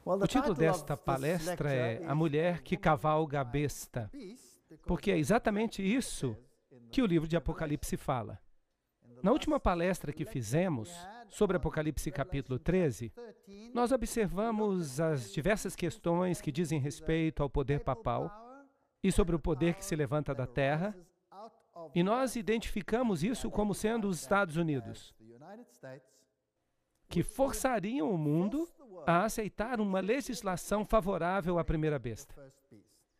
O título desta palestra é A Mulher que Cavalga a Besta, porque é exatamente isso que o livro de Apocalipse fala. Na última palestra que fizemos sobre Apocalipse capítulo 13, nós observamos as diversas questões que dizem respeito ao poder papal e sobre o poder que se levanta da terra, e nós identificamos isso como sendo os Estados Unidos, que forçariam o mundo a aceitar uma legislação favorável à primeira besta.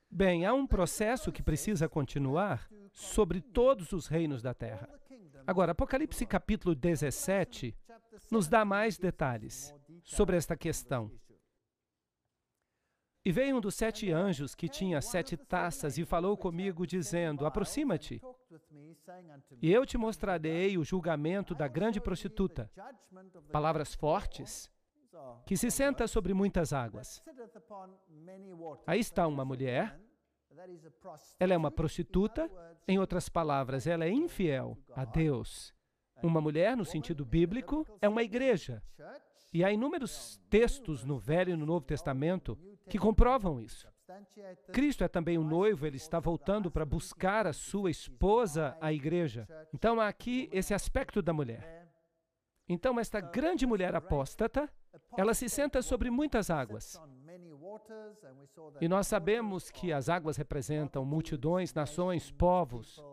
Bem, há um processo que precisa continuar sobre todos os reinos da terra. Agora, Apocalipse capítulo 17 nos dá mais detalhes sobre esta questão. E veio um dos 7 anjos que tinha 7 taças e falou comigo, dizendo, aproxima-te, e eu te mostrarei o julgamento da grande prostituta, palavras fortes, que se senta sobre muitas águas. Aí está uma mulher, ela é uma prostituta, em outras palavras, ela é infiel a Deus. Uma mulher, no sentido bíblico, é uma igreja. E há inúmeros textos no Velho e no Novo Testamento que comprovam isso. Cristo é também o noivo, ele está voltando para buscar a sua esposa, a igreja. Então, há aqui esse aspecto da mulher. Então, esta grande mulher apóstata, ela se senta sobre muitas águas. E nós sabemos que as águas representam multidões, nações, povos,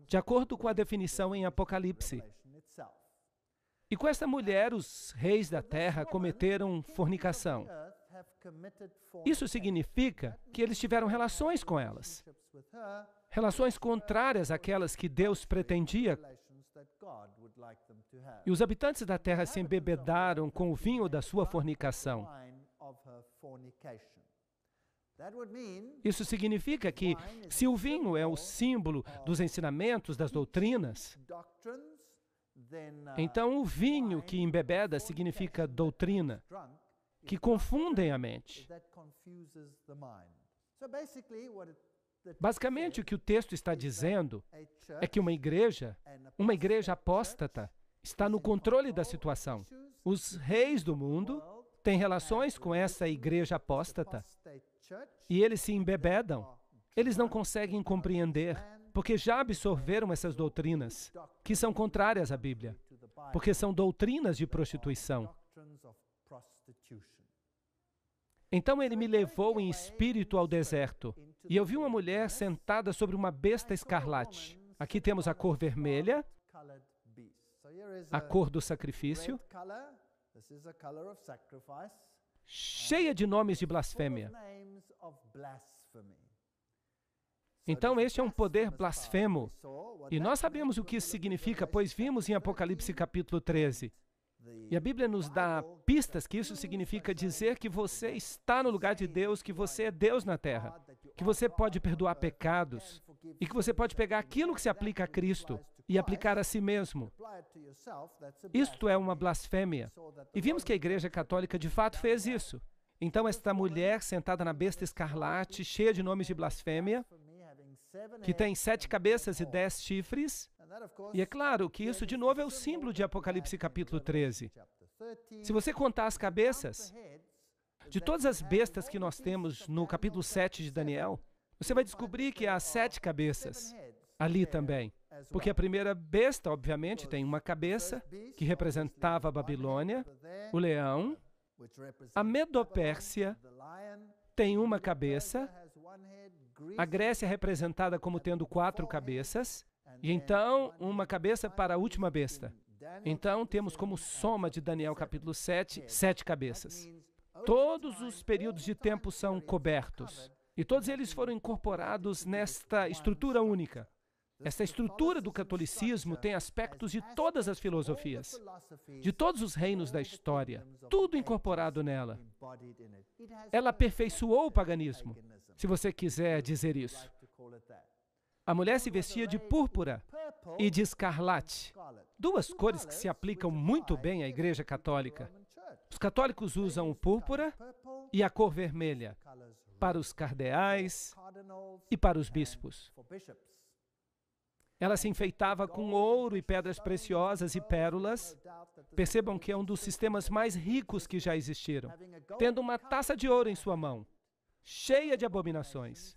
de acordo com a definição em Apocalipse. E com esta mulher, os reis da terra cometeram fornicação. Isso significa que eles tiveram relações com elas. Relações contrárias àquelas que Deus pretendia. E os habitantes da terra se embebedaram com o vinho da sua fornicação. Isso significa que, se o vinho é o símbolo dos ensinamentos, das doutrinas, então o vinho que embebeda significa doutrina, que confundem a mente. Basicamente, o que o texto está dizendo é que uma igreja apóstata, está no controle da situação. Os reis do mundo têm relações com essa igreja apóstata e eles se embebedam. Eles não conseguem compreender, porque já absorveram essas doutrinas, que são contrárias à Bíblia, porque são doutrinas de prostituição. Então ele me levou em espírito ao deserto, e eu vi uma mulher sentada sobre uma besta escarlate. Aqui temos a cor vermelha, a cor do sacrifício, cheia de nomes de blasfêmia. Então, este é um poder blasfemo. E nós sabemos o que isso significa, pois vimos em Apocalipse capítulo 13. E a Bíblia nos dá pistas que isso significa dizer que você está no lugar de Deus, que você é Deus na terra, que você pode perdoar pecados e que você pode pegar aquilo que se aplica a Cristo e aplicar a si mesmo. Isto é uma blasfêmia. E vimos que a Igreja Católica de fato fez isso. Então, esta mulher sentada na besta escarlate, cheia de nomes de blasfêmia, que tem 7 cabeças e 10 chifres, e é claro que isso, de novo, é o símbolo de Apocalipse capítulo 13. Se você contar as cabeças de todas as bestas que nós temos no capítulo 7 de Daniel, você vai descobrir que há 7 cabeças ali também. Porque a primeira besta, obviamente, tem uma cabeça, que representava a Babilônia, o leão. A Medopérsia tem uma cabeça, a Grécia é representada como tendo 4 cabeças, e então uma cabeça para a última besta. Então temos como soma de Daniel capítulo 7, 7 cabeças. Todos os períodos de tempo são cobertos, e todos eles foram incorporados nesta estrutura única. Esta estrutura do catolicismo tem aspectos de todas as filosofias, de todos os reinos da história, tudo incorporado nela. Ela aperfeiçoou o paganismo, se você quiser dizer isso. A mulher se vestia de púrpura e de escarlate, 2 cores que se aplicam muito bem à Igreja Católica. Os católicos usam o púrpura e a cor vermelha para os cardeais e para os bispos. Ela se enfeitava com ouro e pedras preciosas e pérolas. Percebam que é um dos sistemas mais ricos que já existiram. Tendo uma taça de ouro em sua mão, cheia de abominações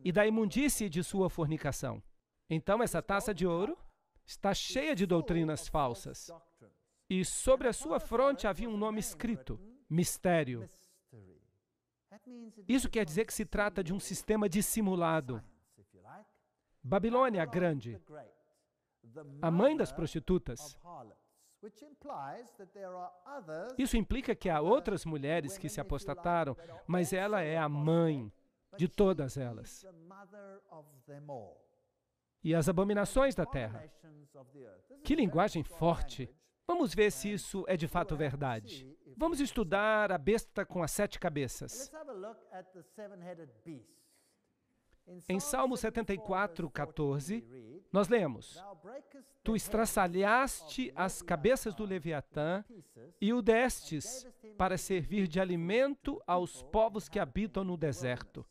e da imundície de sua fornicação. Então, essa taça de ouro está cheia de doutrinas falsas. E sobre a sua fronte havia um nome escrito, Mistério. Isso quer dizer que se trata de um sistema dissimulado. Babilônia a Grande, a mãe das prostitutas. Isso implica que há outras mulheres que se apostataram, mas ela é a mãe de todas elas. E as abominações da terra. Que linguagem forte! Vamos ver se isso é de fato verdade. Vamos estudar a besta com as 7 cabeças. Em Salmo 74, 14, nós lemos: Tu estraçalhaste as cabeças do Leviatã e o destes para servir de alimento aos povos que habitam no deserto.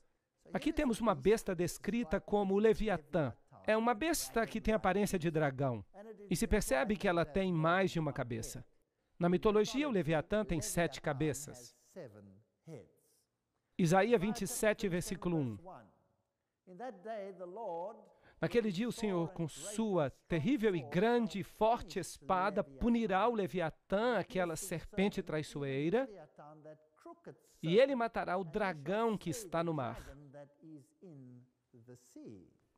Aqui temos uma besta descrita como o Leviatã. É uma besta que tem aparência de dragão. E se percebe que ela tem mais de uma cabeça. Na mitologia, o Leviatã tem 7 cabeças. Isaías 27, versículo 1. Naquele dia, o Senhor, com sua terrível e grande e forte espada, punirá o Leviatã, aquela serpente traiçoeira, e ele matará o dragão que está no mar.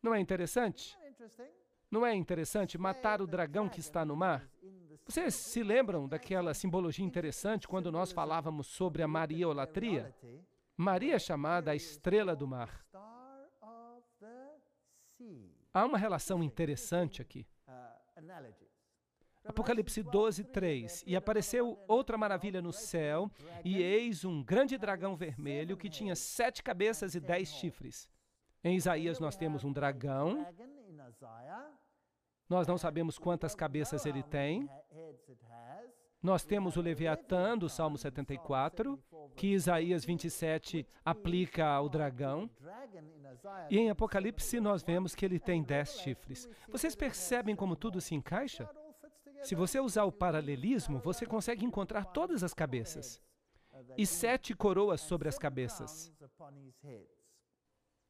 Não é interessante? Não é interessante matar o dragão que está no mar? Vocês se lembram daquela simbologia interessante quando nós falávamos sobre a Mariolatria? Maria é chamada a estrela do mar. Há uma relação interessante aqui. Apocalipse 12, 3. E apareceu outra maravilha no céu, e eis um grande dragão vermelho que tinha 7 cabeças e 10 chifres. Em Isaías nós temos um dragão. Nós não sabemos quantas cabeças ele tem. Nós temos o Leviatã, do Salmo 74, que Isaías 27 aplica ao dragão. E em Apocalipse nós vemos que ele tem 10 chifres. Vocês percebem como tudo se encaixa? Se você usar o paralelismo, você consegue encontrar todas as cabeças. E 7 coroas sobre as cabeças.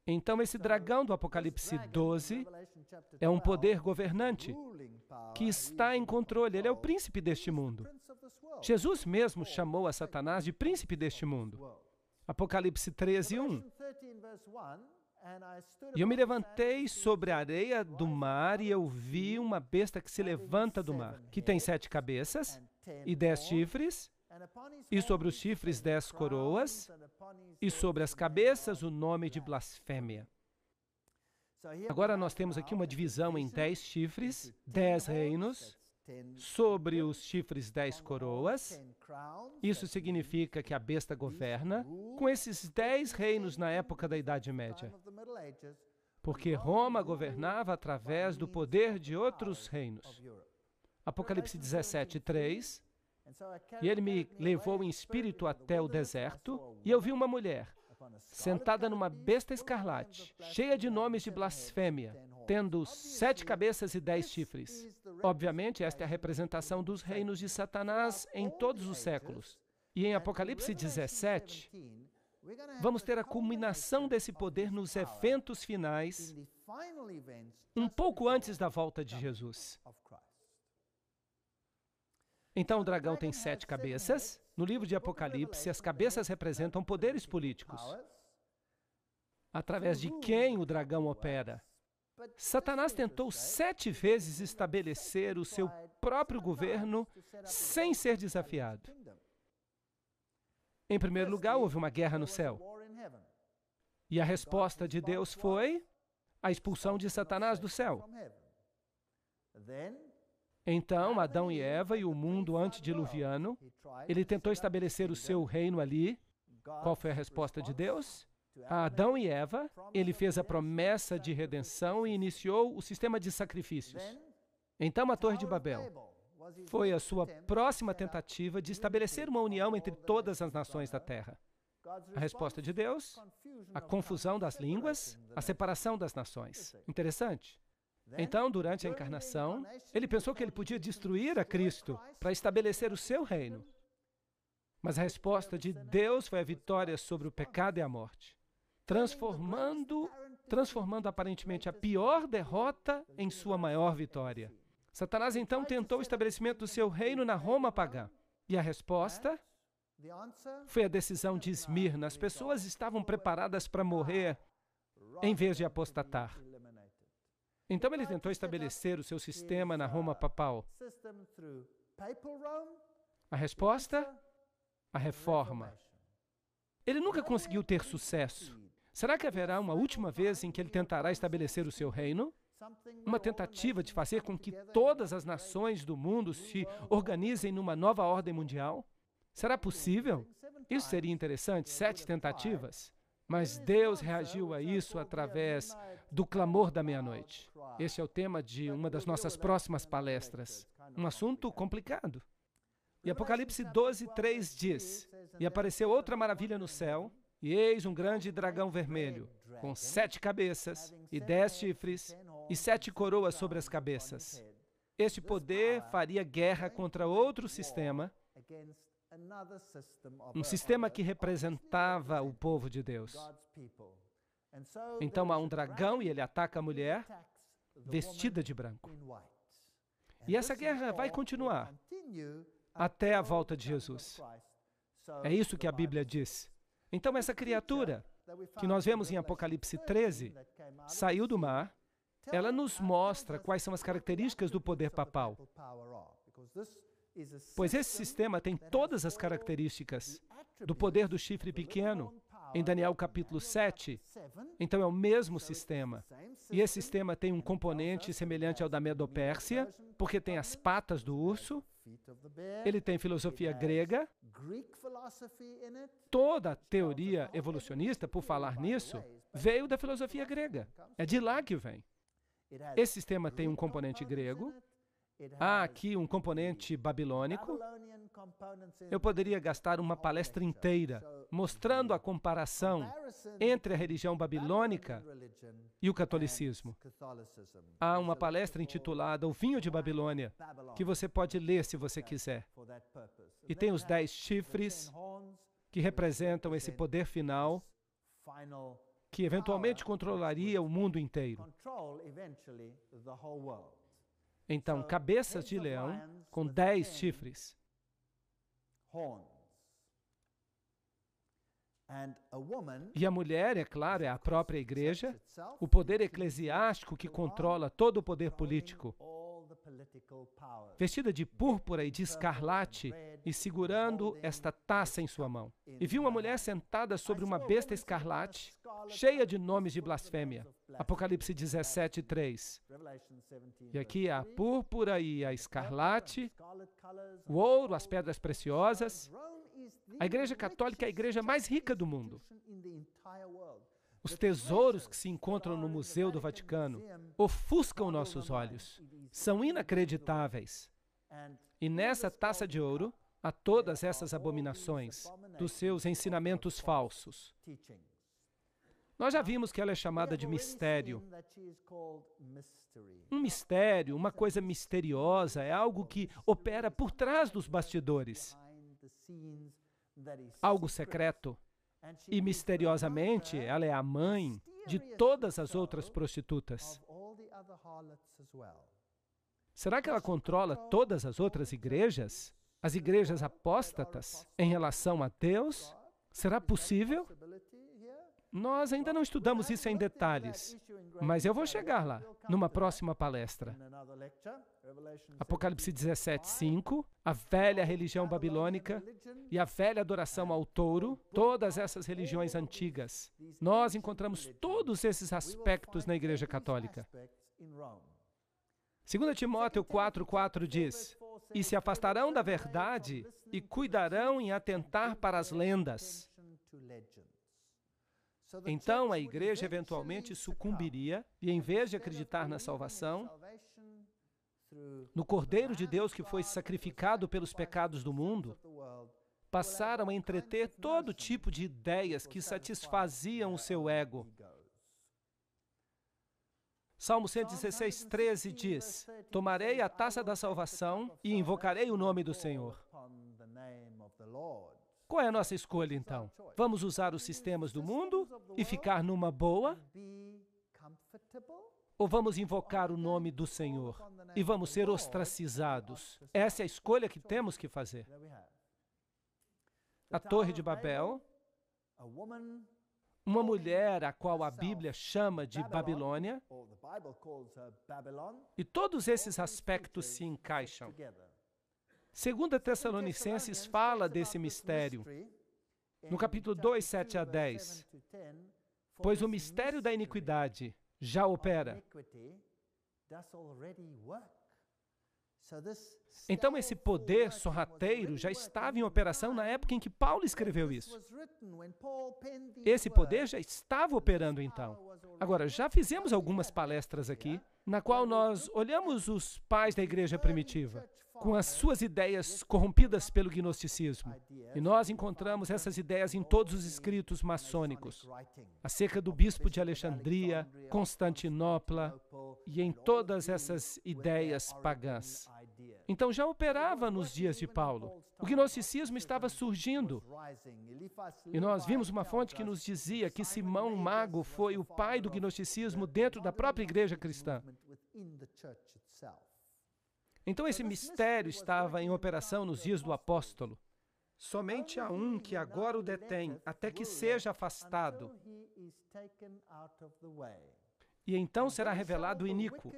Então, esse dragão do Apocalipse 12 é um poder governante que está em controle. Ele é o príncipe deste mundo. Jesus mesmo chamou a Satanás de príncipe deste mundo. Apocalipse 13, 1. E eu me levantei sobre a areia do mar e eu vi uma besta que se levanta do mar, que tem 7 cabeças e 10 chifres, e sobre os chifres 10 coroas, e sobre as cabeças o nome de blasfêmia. Agora nós temos aqui uma divisão em 10 chifres, 10 reinos, sobre os chifres 10 coroas. Isso significa que a besta governa com esses 10 reinos na época da Idade Média. Porque Roma governava através do poder de outros reinos. Apocalipse 17, 3. E ele me levou em espírito até o deserto, e eu vi uma mulher, sentada numa besta escarlate, cheia de nomes de blasfêmia, tendo 7 cabeças e 10 chifres. Obviamente, esta é a representação dos reinos de Satanás em todos os séculos. E em Apocalipse 17, vamos ter a culminação desse poder nos eventos finais, um pouco antes da volta de Jesus. Então, o dragão tem 7 cabeças. No livro de Apocalipse, as cabeças representam poderes políticos, através de quem o dragão opera. Satanás tentou 7 vezes estabelecer o seu próprio governo sem ser desafiado. Em primeiro lugar, houve uma guerra no céu. E a resposta de Deus foi a expulsão de Satanás do céu. Então, Adão e Eva e o mundo antediluviano, ele tentou estabelecer o seu reino ali. Qual foi a resposta de Deus? A Adão e Eva, ele fez a promessa de redenção e iniciou o sistema de sacrifícios. Então, a Torre de Babel foi a sua próxima tentativa de estabelecer uma união entre todas as nações da terra. A resposta de Deus, a confusão das línguas, a separação das nações. Interessante. Então, durante a encarnação, ele pensou que ele podia destruir a Cristo para estabelecer o seu reino. Mas a resposta de Deus foi a vitória sobre o pecado e a morte, transformando aparentemente a pior derrota em sua maior vitória. Satanás então tentou o estabelecimento do seu reino na Roma pagã. E a resposta foi a decisão de Esmirna. As pessoas estavam preparadas para morrer em vez de apostatar. Então ele tentou estabelecer o seu sistema na Roma papal. A resposta? A reforma. Ele nunca conseguiu ter sucesso. Será que haverá uma última vez em que ele tentará estabelecer o seu reino? Uma tentativa de fazer com que todas as nações do mundo se organizem numa nova ordem mundial? Será possível? Isso seria interessante, 7 tentativas. Mas Deus reagiu a isso através do clamor da meia-noite. Esse é o tema de uma das nossas próximas palestras. Um assunto complicado. E Apocalipse 12:3 diz: E apareceu outra maravilha no céu, e eis um grande dragão vermelho, com 7 cabeças e 10 chifres, e 7 coroas sobre as cabeças. Este poder faria guerra contra outro sistema, um sistema que representava o povo de Deus. Então há um dragão e ele ataca a mulher vestida de branco. E essa guerra vai continuar até a volta de Jesus. É isso que a Bíblia diz. Então essa criatura, que nós vemos em Apocalipse 13, saiu do mar, ela nos mostra quais são as características do poder papal. Pois esse sistema tem todas as características do poder do chifre pequeno, em Daniel capítulo 7. Então é o mesmo sistema. E esse sistema tem um componente semelhante ao da Medo-Pérsia, porque tem as patas do urso, ele tem filosofia grega, toda a teoria evolucionista, por falar nisso, veio da filosofia grega. É de lá que vem. Esse sistema tem um componente grego, há aqui um componente babilônico. Eu poderia gastar uma palestra inteira mostrando a comparação entre a religião babilônica e o catolicismo. Há uma palestra intitulada O Vinho de Babilônia, que você pode ler se você quiser. E tem os 10 chifres, que representam esse poder final, que eventualmente controlaria o mundo inteiro. Então, cabeças de leão com 10 chifres. E a mulher, é claro, é a própria igreja, o poder eclesiástico que controla todo o poder político, vestida de púrpura e de escarlate e segurando esta taça em sua mão. E vi uma mulher sentada sobre uma besta escarlate, cheia de nomes de blasfêmia. Apocalipse 17:3. E aqui a púrpura e a escarlate, o ouro, as pedras preciosas. A Igreja Católica é a igreja mais rica do mundo. Os tesouros que se encontram no Museu do Vaticano ofuscam nossos olhos. São inacreditáveis. E nessa taça de ouro há todas essas abominações dos seus ensinamentos falsos. Nós já vimos que ela é chamada de mistério. Um mistério, uma coisa misteriosa, é algo que opera por trás dos bastidores. Algo secreto. E misteriosamente, ela é a mãe de todas as outras prostitutas. Será que ela controla todas as outras igrejas? As igrejas apóstatas em relação a Deus? Será possível? Nós ainda não estudamos isso em detalhes, mas eu vou chegar lá, numa próxima palestra. Apocalipse 17:5, a velha religião babilônica e a velha adoração ao touro, todas essas religiões antigas. Nós encontramos todos esses aspectos na Igreja Católica. 2 Timóteo 4:4 diz: E se afastarão da verdade e cuidarão em atentar para as lendas. Então a igreja eventualmente sucumbiria e, em vez de acreditar na salvação, no Cordeiro de Deus que foi sacrificado pelos pecados do mundo, passaram a entreter todo tipo de ideias que satisfaziam o seu ego. Salmo 116, 13 diz: tomarei a taça da salvação e invocarei o nome do Senhor. Qual é a nossa escolha, então? Vamos usar os sistemas do mundo e ficar numa boa? Ou vamos invocar o nome do Senhor e vamos ser ostracizados? Essa é a escolha que temos que fazer. A Torre de Babel, uma mulher a qual a Bíblia chama de Babilônia, e todos esses aspectos se encaixam. 2 Tessalonicenses fala desse mistério, no capítulo 2, 7 a 10. Pois o mistério da iniquidade já opera. Então esse poder sorrateiro já estava em operação na época em que Paulo escreveu isso. Esse poder já estava operando então. Agora, já fizemos algumas palestras aqui, na qual nós olhamos os pais da igreja primitiva, com as suas ideias corrompidas pelo gnosticismo. E nós encontramos essas ideias em todos os escritos maçônicos, acerca do bispo de Alexandria, Constantinopla, e em todas essas ideias pagãs. Então já operava nos dias de Paulo. O gnosticismo estava surgindo. E nós vimos uma fonte que nos dizia que Simão Mago foi o pai do gnosticismo dentro da própria igreja cristã. Então esse mistério estava em operação nos dias do apóstolo. Somente há um que agora o detém, até que seja afastado. E então será revelado o iníquo,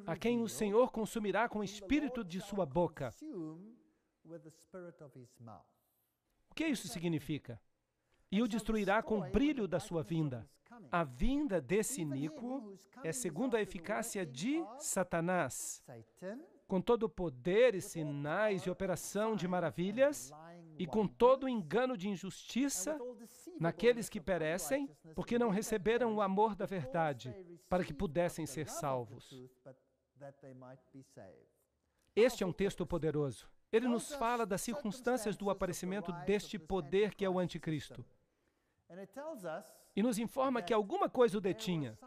a quem o Senhor consumirá com o espírito de sua boca. O que isso significa? E o destruirá com o brilho da sua vinda. A vinda desse iníquo é segundo a eficácia de Satanás, com todo o poder e sinais e operação de maravilhas, e com todo o engano de injustiça naqueles que perecem, porque não receberam o amor da verdade, para que pudessem ser salvos. Este é um texto poderoso. Ele nos fala das circunstâncias do aparecimento deste poder que é o anticristo. E nos informa que alguma coisa o detinha.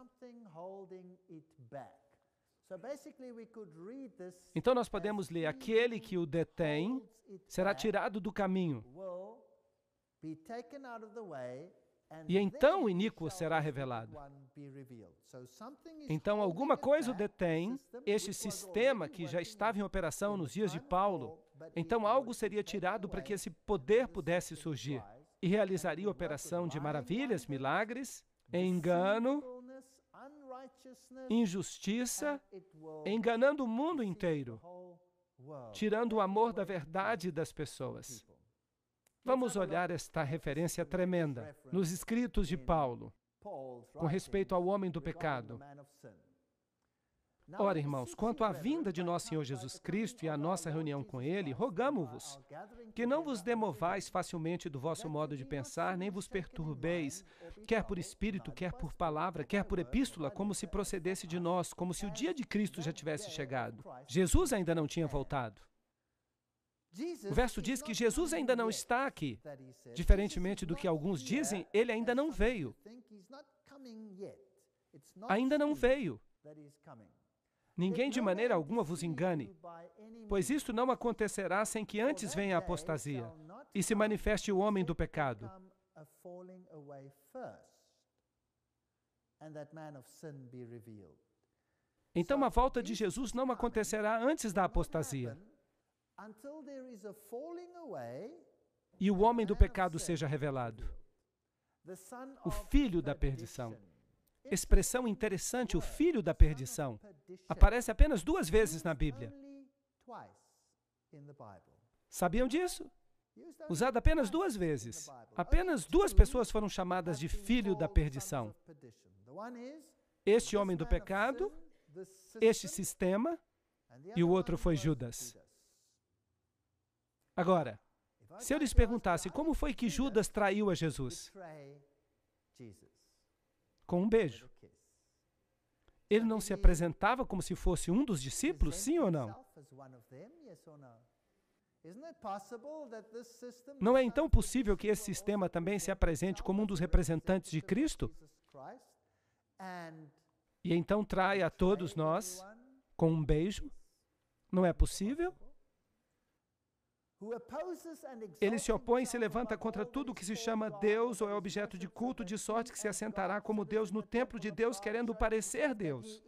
Então nós podemos ler: aquele que o detém será tirado do caminho. E então o iníquo será revelado. Então alguma coisa o detém, este sistema que já estava em operação nos dias de Paulo. Então algo seria tirado para que esse poder pudesse surgir. E realizaria operação de maravilhas, milagres, engano, injustiça, enganando o mundo inteiro, tirando o amor da verdade das pessoas. Vamos olhar esta referência tremenda nos escritos de Paulo, com respeito ao homem do pecado. Ora, irmãos, quanto à vinda de nosso Senhor Jesus Cristo e à nossa reunião com Ele, rogamo-vos que não vos demovais facilmente do vosso modo de pensar, nem vos perturbeis, quer por espírito, quer por palavra, quer por epístola, como se procedesse de nós, como se o dia de Cristo já tivesse chegado. Jesus ainda não tinha voltado. O verso diz que Jesus ainda não está aqui. Diferentemente do que alguns dizem, Ele ainda não veio. Ainda não veio. Ninguém de maneira alguma vos engane, pois isto não acontecerá sem que antes venha a apostasia e se manifeste o homem do pecado. Então a volta de Jesus não acontecerá antes da apostasia e o homem do pecado seja revelado, o filho da perdição. Expressão interessante, o filho da perdição, aparece apenas 2 vezes na Bíblia. Sabiam disso? Usado apenas 2 vezes. Apenas 2 pessoas foram chamadas de filho da perdição. Este homem do pecado, este sistema, e o outro foi Judas. Agora, se eu lhes perguntasse como foi que Judas traiu a Jesus? Com um beijo. Ele não se apresentava como se fosse um dos discípulos, sim ou não? Não é então possível que esse sistema também se apresente como um dos representantes de Cristo? e então trai a todos nós com um beijo. Não é possível? Ele se opõe e se levanta contra tudo que se chama Deus ou é objeto de culto, de sorte que se assentará como Deus no templo de Deus, querendo parecer Deus.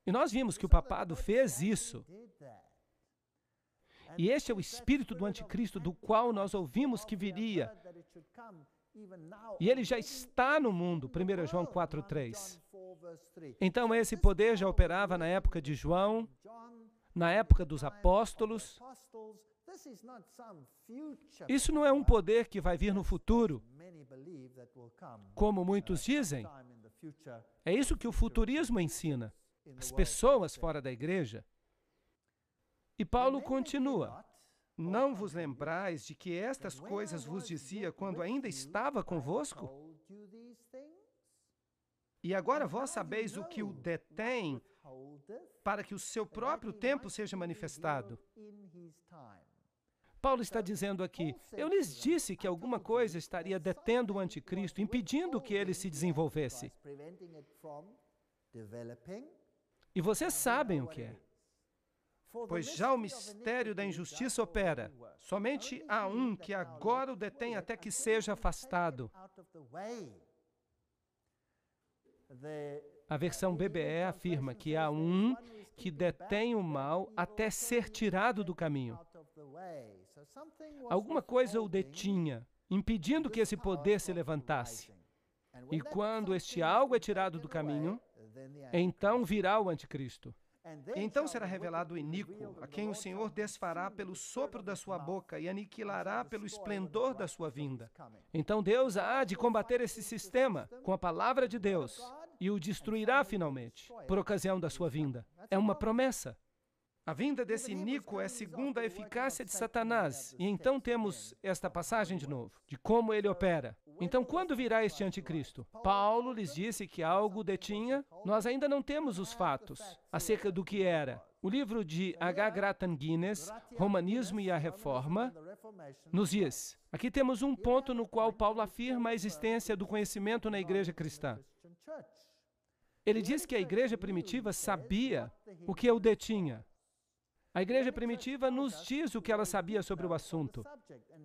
E nós vimos que o papado fez isso. E este é o espírito do anticristo, do qual nós ouvimos que viria. E ele já está no mundo, 1 João 4:3. Então esse poder já operava na época de João, na época dos apóstolos. Isso não é um poder que vai vir no futuro, como muitos dizem. É isso que o futurismo ensina, as pessoas fora da igreja. E Paulo continua: não vos lembrais de que estas coisas vos dizia quando ainda estava convosco? E agora vós sabeis o que o detém, para que o seu próprio tempo seja manifestado. Paulo está dizendo aqui: eu lhes disse que alguma coisa estaria detendo o anticristo, impedindo que ele se desenvolvesse. E vocês sabem o que é. Pois já o mistério da injustiça opera. Somente há um que agora o detém até que seja afastado. A versão BBE afirma que há um que detém o mal até ser tirado do caminho. Alguma coisa o detinha, impedindo que esse poder se levantasse. E quando este algo é tirado do caminho, então virá o anticristo. Então será revelado o iníquo, a quem o Senhor desfará pelo sopro da sua boca e aniquilará pelo esplendor da sua vinda. Então Deus há de combater esse sistema com a palavra de Deus e o destruirá finalmente, por ocasião da sua vinda. É uma promessa. A vinda desse iníquo é segundo a eficácia de Satanás. E então temos esta passagem de novo, de como ele opera. Então, quando virá este anticristo? Paulo lhes disse que algo o detinha. Nós ainda não temos os fatos acerca do que era. O livro de H. Grattan Guinness, Romanismo e a Reforma, nos diz. Aqui temos um ponto no qual Paulo afirma a existência do conhecimento na igreja cristã. Ele diz que a igreja primitiva sabia o que o detinha. A igreja primitiva nos diz o que ela sabia sobre o assunto.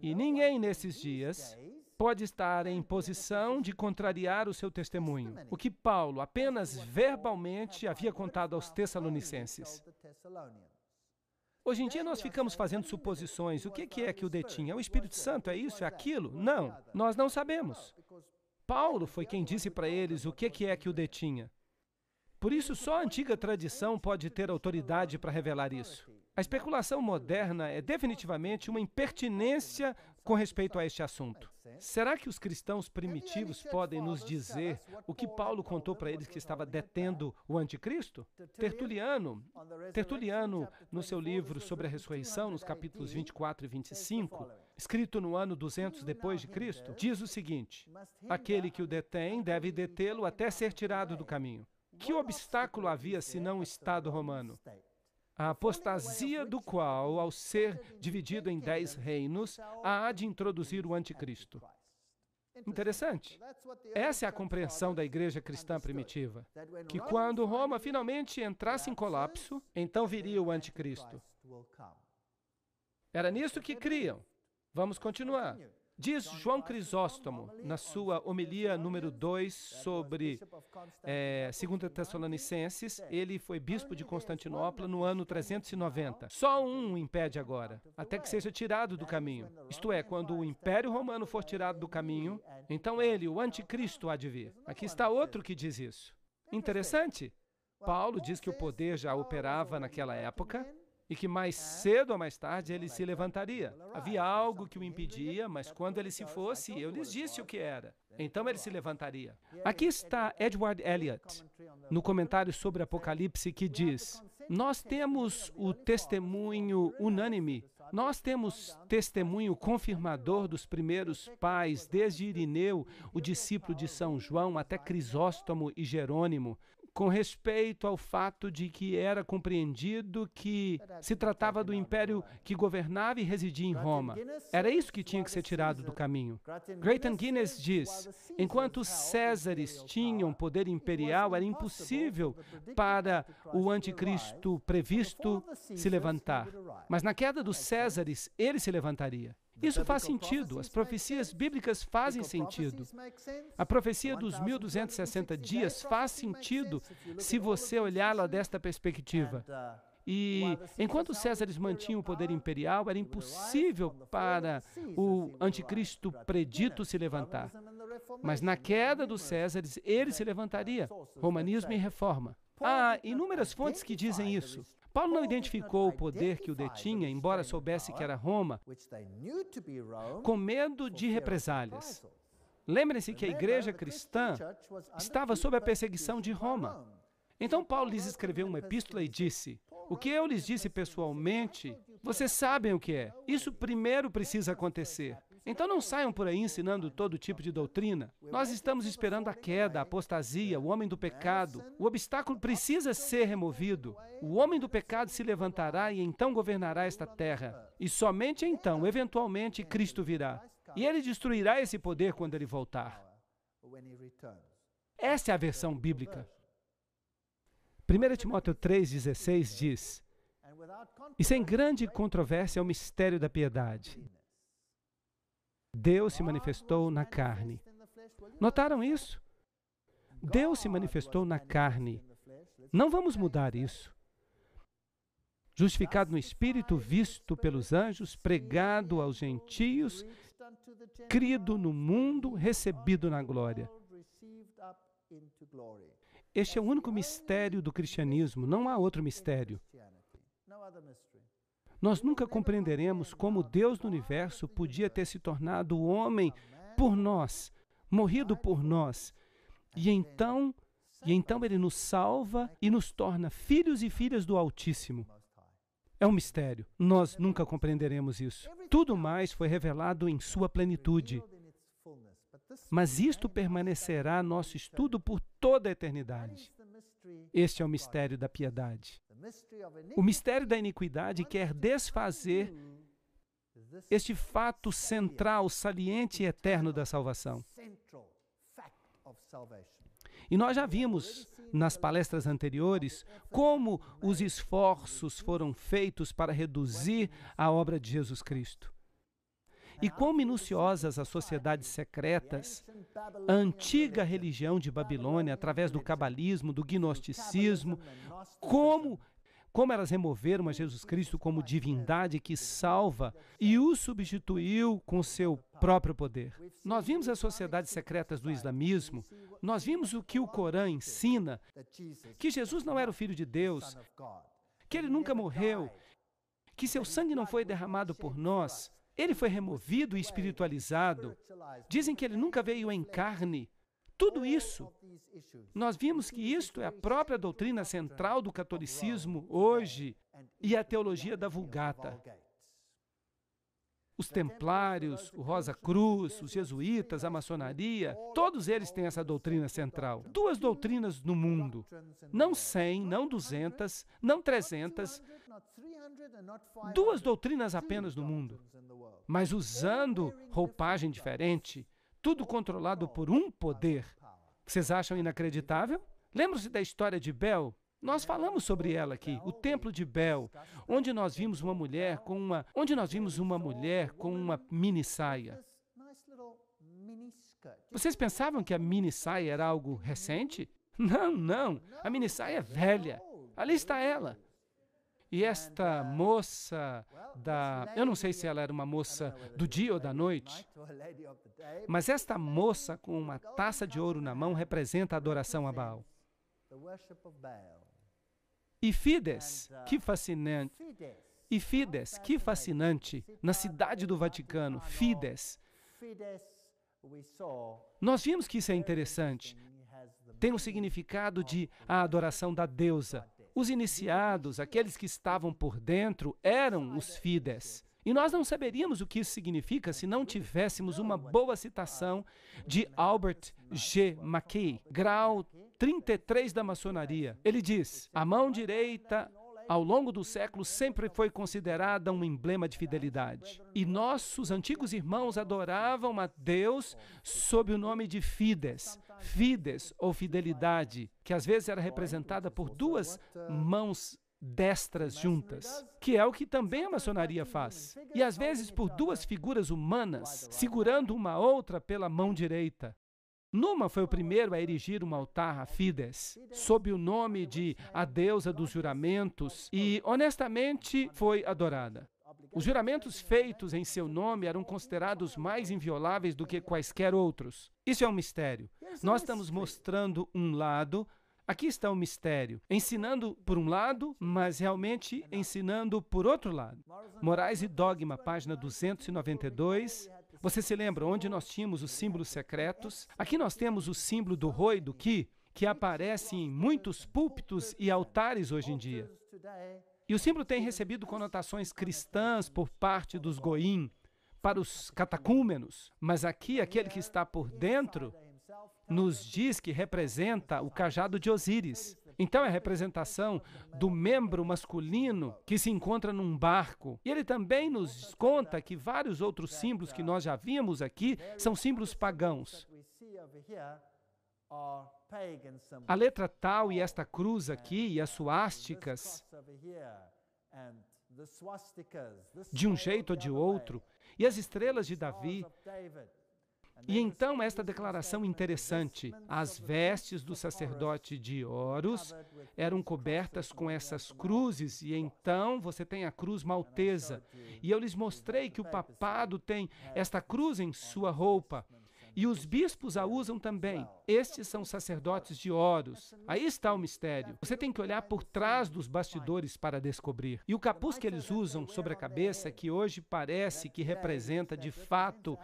E ninguém nesses dias pode estar em posição de contrariar o seu testemunho, o que Paulo apenas verbalmente havia contado aos Tessalonicenses. Hoje em dia nós ficamos fazendo suposições. O que é que o detinha? É o Espírito Santo? É isso? É aquilo? Não, nós não sabemos. Paulo foi quem disse para eles o que é que o detinha. Por isso, só a antiga tradição pode ter autoridade para revelar isso. A especulação moderna é definitivamente uma impertinência com respeito a este assunto. Será que os cristãos primitivos podem nos dizer o que Paulo contou para eles que estava detendo o anticristo? Tertuliano, no seu livro sobre a ressurreição, nos capítulos 24 e 25, escrito no ano 200 depois de Cristo, diz o seguinte: aquele que o detém deve detê-lo até ser tirado do caminho. Que obstáculo havia senão o Estado romano? A apostasia do qual, ao ser dividido em 10 reinos, há de introduzir o anticristo. Interessante. Essa é a compreensão da igreja cristã primitiva, que quando Roma finalmente entrasse em colapso, então viria o anticristo. Era nisso que criam. Vamos continuar. Diz João Crisóstomo, na sua homilia número 2 sobre 2 Tessalonicenses, ele foi bispo de Constantinopla no ano 390. Só um o impede agora, até que seja tirado do caminho. Isto é, quando o Império Romano for tirado do caminho, então ele, o anticristo, há de vir. Aqui está outro que diz isso. Interessante. Paulo diz que o poder já operava naquela época, e que mais cedo ou mais tarde ele se levantaria. Havia algo que o impedia, mas quando ele se fosse, eu lhes disse o que era. Então ele se levantaria. Aqui está Edward Elliot, no comentário sobre Apocalipse, que diz: nós temos o testemunho unânime, nós temos testemunho confirmador dos primeiros pais, desde Irineu, o discípulo de São João, até Crisóstomo e Jerônimo, com respeito ao fato de que era compreendido que se tratava do império que governava e residia em Roma. Era isso que tinha que ser tirado do caminho. Grayton Guinness diz, enquanto os Césares tinham poder imperial, era impossível para o anticristo previsto se levantar. Mas na queda dos Césares, ele se levantaria. Isso faz sentido, as profecias bíblicas fazem sentido. A profecia dos 1260 dias faz sentido se você olhá-la desta perspectiva. E enquanto os Césares mantinham o poder imperial, era impossível para o anticristo predito se levantar. Mas na queda dos Césares, ele se levantaria. Romanismo e reforma. Há inúmeras fontes que dizem isso. Paulo não identificou o poder que o detinha, embora soubesse que era Roma, com medo de represálias. Lembrem-se que a igreja cristã estava sob a perseguição de Roma. Então Paulo lhes escreveu uma epístola e disse, o que eu lhes disse pessoalmente, vocês sabem o que é. Isso primeiro precisa acontecer. Então não saiam por aí ensinando todo tipo de doutrina. Nós estamos esperando a queda, a apostasia, o homem do pecado. O obstáculo precisa ser removido. O homem do pecado se levantará e então governará esta terra. E somente então, eventualmente, Cristo virá. E ele destruirá esse poder quando ele voltar. Esta é a versão bíblica. 1 Timóteo 3,16 diz, e sem grande controvérsia é o mistério da piedade. Deus se manifestou na carne. Notaram isso? Deus se manifestou na carne. Não vamos mudar isso. Justificado no Espírito, visto pelos anjos, pregado aos gentios, crido no mundo, recebido na glória. Este é o único mistério do cristianismo, não há outro mistério. Nós nunca compreenderemos como Deus do universo podia ter se tornado homem por nós, morrido por nós. E então Ele nos salva e nos torna filhos e filhas do Altíssimo. É um mistério. Nós nunca compreenderemos isso. Tudo mais foi revelado em sua plenitude. Mas isto permanecerá nosso estudo por toda a eternidade. Este é o mistério da piedade. O mistério da iniquidade quer desfazer este fato central, saliente e eterno da salvação. E nós já vimos nas palestras anteriores como os esforços foram feitos para reduzir a obra de Jesus Cristo. E quão minuciosas as sociedades secretas, a antiga religião de Babilônia, através do cabalismo, do gnosticismo, como elas removeram a Jesus Cristo como divindade que salva e o substituiu com seu próprio poder. Nós vimos as sociedades secretas do islamismo, nós vimos o que o Corão ensina, que Jesus não era o Filho de Deus, que ele nunca morreu, que seu sangue não foi derramado por nós. Ele foi removido e espiritualizado. Dizem que ele nunca veio em carne. Tudo isso, nós vimos que isto é a própria doutrina central do catolicismo hoje e a teologia da Vulgata. Os templários, o Rosa Cruz, os jesuítas, a maçonaria, todos eles têm essa doutrina central. Duas doutrinas no mundo. Não 100, não 200, não 300. Duas doutrinas apenas no mundo. Mas usando roupagem diferente, tudo controlado por um poder. Vocês acham inacreditável? Lembram-se da história de Bel? Nós falamos sobre ela aqui, o templo de Bel, onde nós vimos uma mulher com uma mini saia. Vocês pensavam que a mini saia era algo recente? Não, não. A mini saia é velha. Ali está ela. E esta moça eu não sei se ela era uma moça do dia ou da noite, mas esta moça com uma taça de ouro na mão representa a adoração a Baal. E Fides, que fascinante. E Fides, que fascinante, na cidade do Vaticano, Fides. Nós vimos que isso é interessante. Tem o significado de a adoração da deusa. Os iniciados, aqueles que estavam por dentro, eram os Fides. E nós não saberíamos o que isso significa se não tivéssemos uma boa citação de Albert G. Mackey, grau 33 da maçonaria. Ele diz: a mão direita, ao longo dos séculos, sempre foi considerada um emblema de fidelidade. E nossos antigos irmãos adoravam a Deus sob o nome de Fides. Fides, ou fidelidade, que às vezes era representada por duas mãos destras juntas, que é o que também a maçonaria faz. E às vezes por duas figuras humanas, segurando uma outra pela mão direita. Numa foi o primeiro a erigir um altar a Fides, sob o nome de a deusa dos juramentos, e honestamente foi adorada. Os juramentos feitos em seu nome eram considerados mais invioláveis do que quaisquer outros. Isso é um mistério. Nós estamos mostrando um lado. Aqui está o mistério, ensinando por um lado, mas realmente ensinando por outro lado. Morais e Dogma, página 292. Você se lembra onde nós tínhamos os símbolos secretos? Aqui nós temos o símbolo do Rho e do Ki, que aparece em muitos púlpitos e altares hoje em dia. E o símbolo tem recebido conotações cristãs por parte dos Goim, para os catecúmenos, mas aqui aquele que está por dentro nos diz que representa o cajado de Osíris. Então é a representação do membro masculino que se encontra num barco. E ele também nos conta que vários outros símbolos que nós já vimos aqui são símbolos pagãos. A letra tal e esta cruz aqui e as suásticas, de um jeito ou de outro, e as estrelas de Davi. E então esta declaração interessante: as vestes do sacerdote de Horus eram cobertas com essas cruzes, e então você tem a cruz maltesa. E eu lhes mostrei que o papado tem esta cruz em sua roupa, e os bispos a usam também. Estes são sacerdotes de Horus. Aí está o mistério. Você tem que olhar por trás dos bastidores para descobrir. E o capuz que eles usam sobre a cabeça, que hoje parece que representa de fato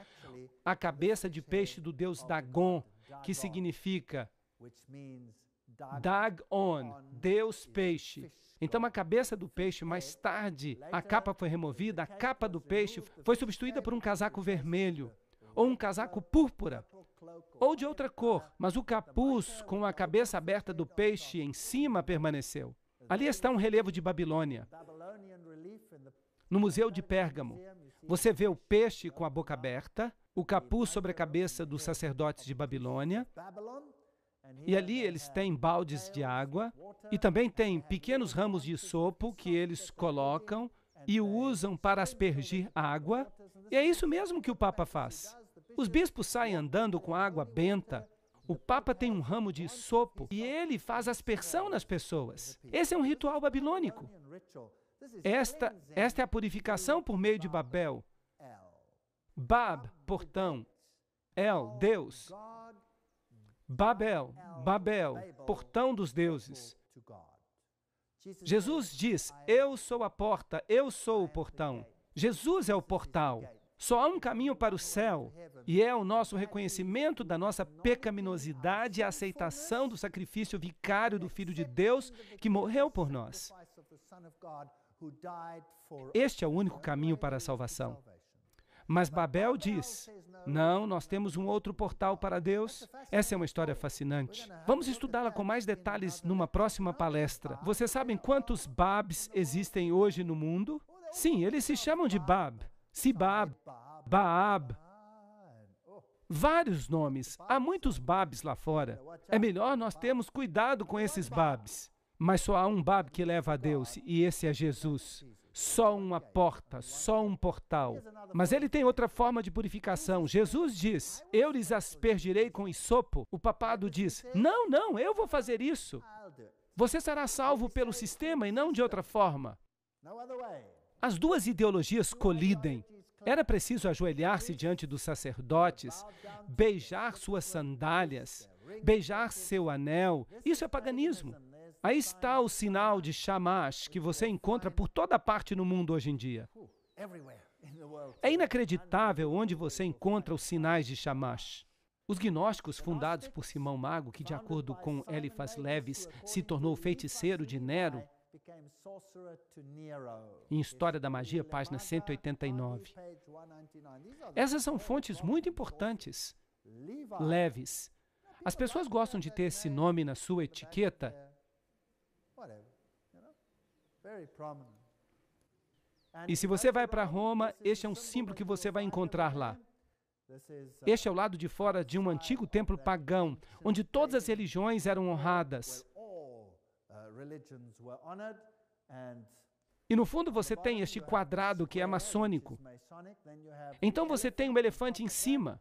a cabeça de peixe do deus Dagon, que significa Dagon, Deus peixe. Então a cabeça do peixe, mais tarde, a capa foi removida, a capa do peixe foi substituída por um casaco vermelho, ou um casaco púrpura, ou de outra cor, mas o capuz com a cabeça aberta do peixe em cima permaneceu. Ali está um relevo de Babilônia. No Museu de Pérgamo, você vê o peixe com a boca aberta, o capuz sobre a cabeça dos sacerdotes de Babilônia, e ali eles têm baldes de água, e também têm pequenos ramos de isopo que eles colocam e o usam para aspergir água, e é isso mesmo que o Papa faz. Os bispos saem andando com água benta. O Papa tem um ramo de isopo e ele faz aspersão nas pessoas. Esse é um ritual babilônico. Esta é a purificação por meio de Babel. Bab, portão. El, Deus. Babel, portão dos deuses. Jesus diz: eu sou a porta, eu sou o portão. Jesus é o portal. Só há um caminho para o céu, e é o nosso reconhecimento da nossa pecaminosidade e a aceitação do sacrifício vicário do Filho de Deus que morreu por nós. Este é o único caminho para a salvação. Mas Babel diz: não, nós temos um outro portal para Deus. Essa é uma história fascinante. Vamos estudá-la com mais detalhes numa próxima palestra. Vocês sabem quantos Babs existem hoje no mundo? Sim, eles se chamam de Bab. Sibab, Baab, vários nomes. Há muitos Babs lá fora. É melhor nós termos cuidado com esses Babs. Mas só há um Bab que leva a Deus, e esse é Jesus. Só uma porta, só um portal. Mas ele tem outra forma de purificação. Jesus diz: eu lhes aspergirei com isopo. O papado diz: não, não, eu vou fazer isso. Você será salvo pelo sistema e não de outra forma. As duas ideologias colidem. Era preciso ajoelhar-se diante dos sacerdotes, beijar suas sandálias, beijar seu anel. Isso é paganismo. Aí está o sinal de Shamash, que você encontra por toda parte no mundo hoje em dia. É inacreditável onde você encontra os sinais de Shamash. Os gnósticos, fundados por Simão Mago, que de acordo com Eliphas Levis se tornou feiticeiro de Nero, Em História da Magia, página 189. Essas são fontes muito importantes. Leves. As pessoas gostam de ter esse nome na sua etiqueta. E se você vai para Roma, este é um símbolo que você vai encontrar lá. Este é o lado de fora de um antigo templo pagão, onde todas as religiões eram honradas. E no fundo você tem este quadrado que é maçônico. Então você tem um elefante em cima.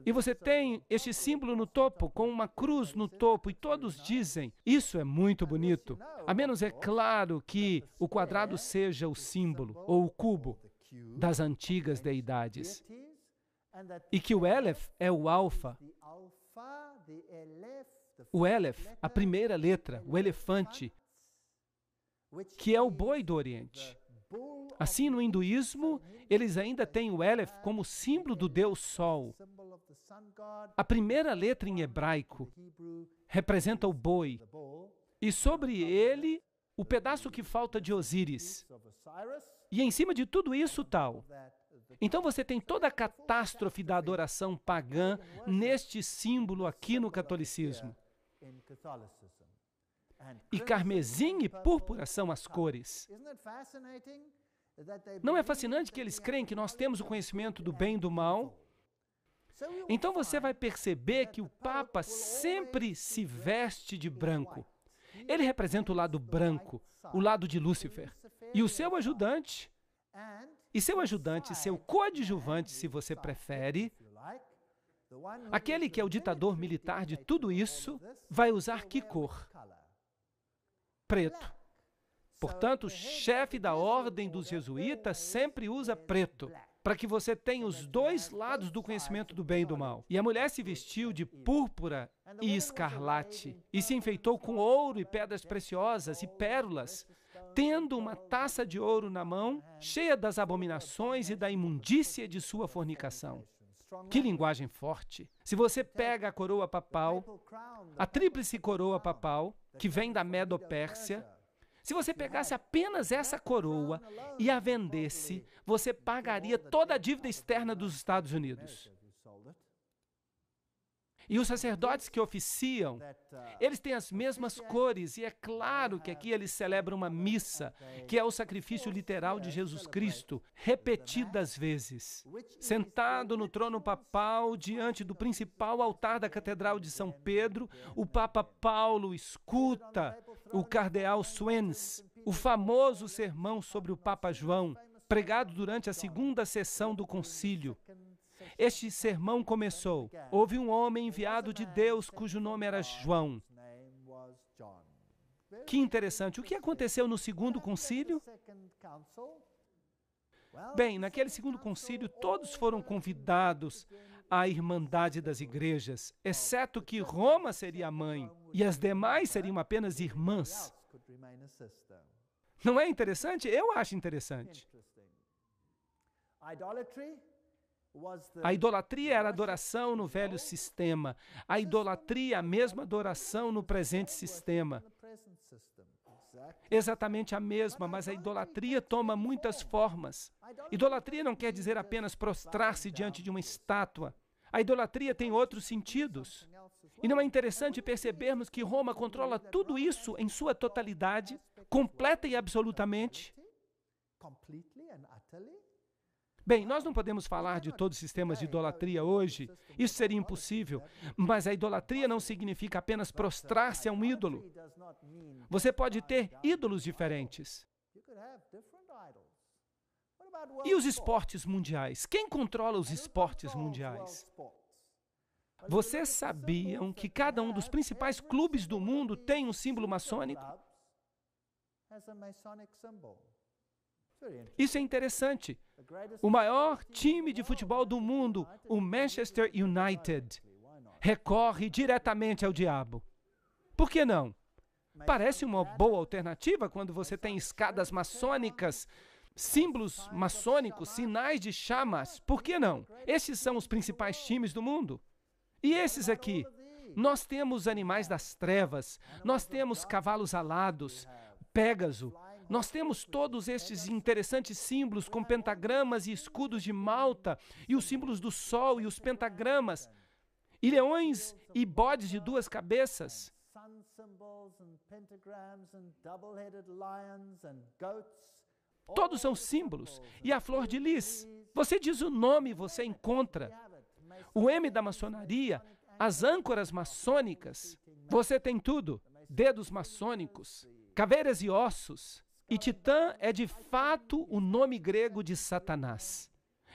E você tem este símbolo no topo, com uma cruz no topo, e todos dizem, isso é muito bonito. A menos é claro que o quadrado seja o símbolo, ou o cubo, das antigas deidades. E que o Aleph é o alfa. O Aleph, a primeira letra, o elefante, que é o boi do Oriente. Assim, no hinduísmo, eles ainda têm o Aleph como símbolo do Deus Sol. A primeira letra em hebraico representa o boi, e sobre ele, o pedaço que falta de Osíris. E em cima de tudo isso, tal. Então você tem toda a catástrofe da adoração pagã neste símbolo aqui no catolicismo. E carmesim e púrpura são as cores. Não é fascinante que eles creem que nós temos o conhecimento do bem e do mal? Então você vai perceber que o Papa sempre se veste de branco. Ele representa o lado branco, o lado de Lúcifer. E o seu ajudante, seu coadjuvante, se você prefere, aquele que é o ditador militar de tudo isso, vai usar que cor? Preto. Portanto, o chefe da ordem dos jesuítas sempre usa preto, para que você tenha os dois lados do conhecimento do bem e do mal. E a mulher se vestiu de púrpura e escarlate, e se enfeitou com ouro e pedras preciosas e pérolas, tendo uma taça de ouro na mão, cheia das abominações e da imundícia de sua fornicação. Que linguagem forte! Se você pega a coroa papal, a tríplice coroa papal, que vem da Medo-Pérsia, se você pegasse apenas essa coroa e a vendesse, você pagaria toda a dívida externa dos Estados Unidos. E os sacerdotes que oficiam, eles têm as mesmas cores, e é claro que aqui eles celebram uma missa, que é o sacrifício literal de Jesus Cristo, repetidas vezes. Sentado no trono papal, diante do principal altar da Catedral de São Pedro, o Papa Paulo escuta o cardeal Swens, o famoso sermão sobre o Papa João, pregado durante a segunda sessão do concílio. Este sermão começou. Houve um homem enviado de Deus cujo nome era João. Que interessante. O que aconteceu no segundo concílio? Bem, naquele segundo concílio, todos foram convidados à Irmandade das Igrejas, exceto que Roma seria a mãe e as demais seriam apenas irmãs. Não é interessante? Eu acho interessante. A idolatria era adoração no velho sistema. A idolatria é a mesma adoração no presente sistema. Exatamente a mesma, mas a idolatria toma muitas formas. Idolatria não quer dizer apenas prostrar-se diante de uma estátua. A idolatria tem outros sentidos. E não é interessante percebermos que Roma controla tudo isso em sua totalidade, completa e absolutamente? Bem, nós não podemos falar de todos os sistemas de idolatria hoje, isso seria impossível, mas a idolatria não significa apenas prostrar-se a um ídolo. Você pode ter ídolos diferentes. E os esportes mundiais? Quem controla os esportes mundiais? Vocês sabiam que cada um dos principais clubes do mundo tem um símbolo maçônico? Isso é interessante. O maior time de futebol do mundo, o Manchester United, recorre diretamente ao diabo. Por que não? Parece uma boa alternativa quando você tem escadas maçônicas, símbolos maçônicos, sinais de chamas. Por que não? Esses são os principais times do mundo. E esses aqui? Nós temos animais das trevas, nós temos cavalos alados, Pégaso. Nós temos todos estes interessantes símbolos com pentagramas e escudos de Malta, e os símbolos do sol e os pentagramas, e leões e bodes de 2 cabeças. Todos são símbolos. E a flor de lis. Você diz o nome, você encontra. O M da maçonaria, as âncoras maçônicas. Você tem tudo. Dedos maçônicos, caveiras e ossos. E Titã é de fato o nome grego de Satanás.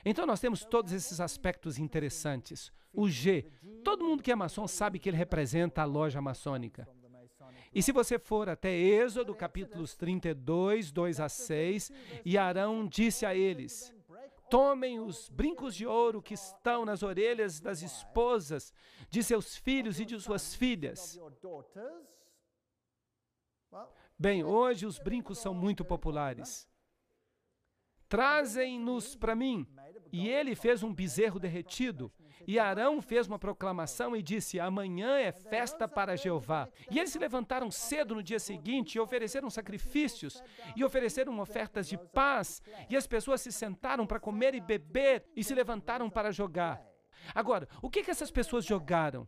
Então nós temos todos esses aspectos interessantes. O G, todo mundo que é maçom sabe que ele representa a loja maçônica. E se você for até Êxodo, capítulos 32, 2 a 6, e Arão disse a eles: tomem os brincos de ouro que estão nas orelhas das esposas de seus filhos e de suas filhas. Bem, hoje os brincos são muito populares. Trazem-nos para mim. E ele fez um bezerro derretido. E Arão fez uma proclamação e disse: amanhã é festa para Jeová. E eles se levantaram cedo no dia seguinte e ofereceram sacrifícios e ofereceram ofertas de paz. E as pessoas se sentaram para comer e beber e se levantaram para jogar. Agora, o que essas pessoas jogaram?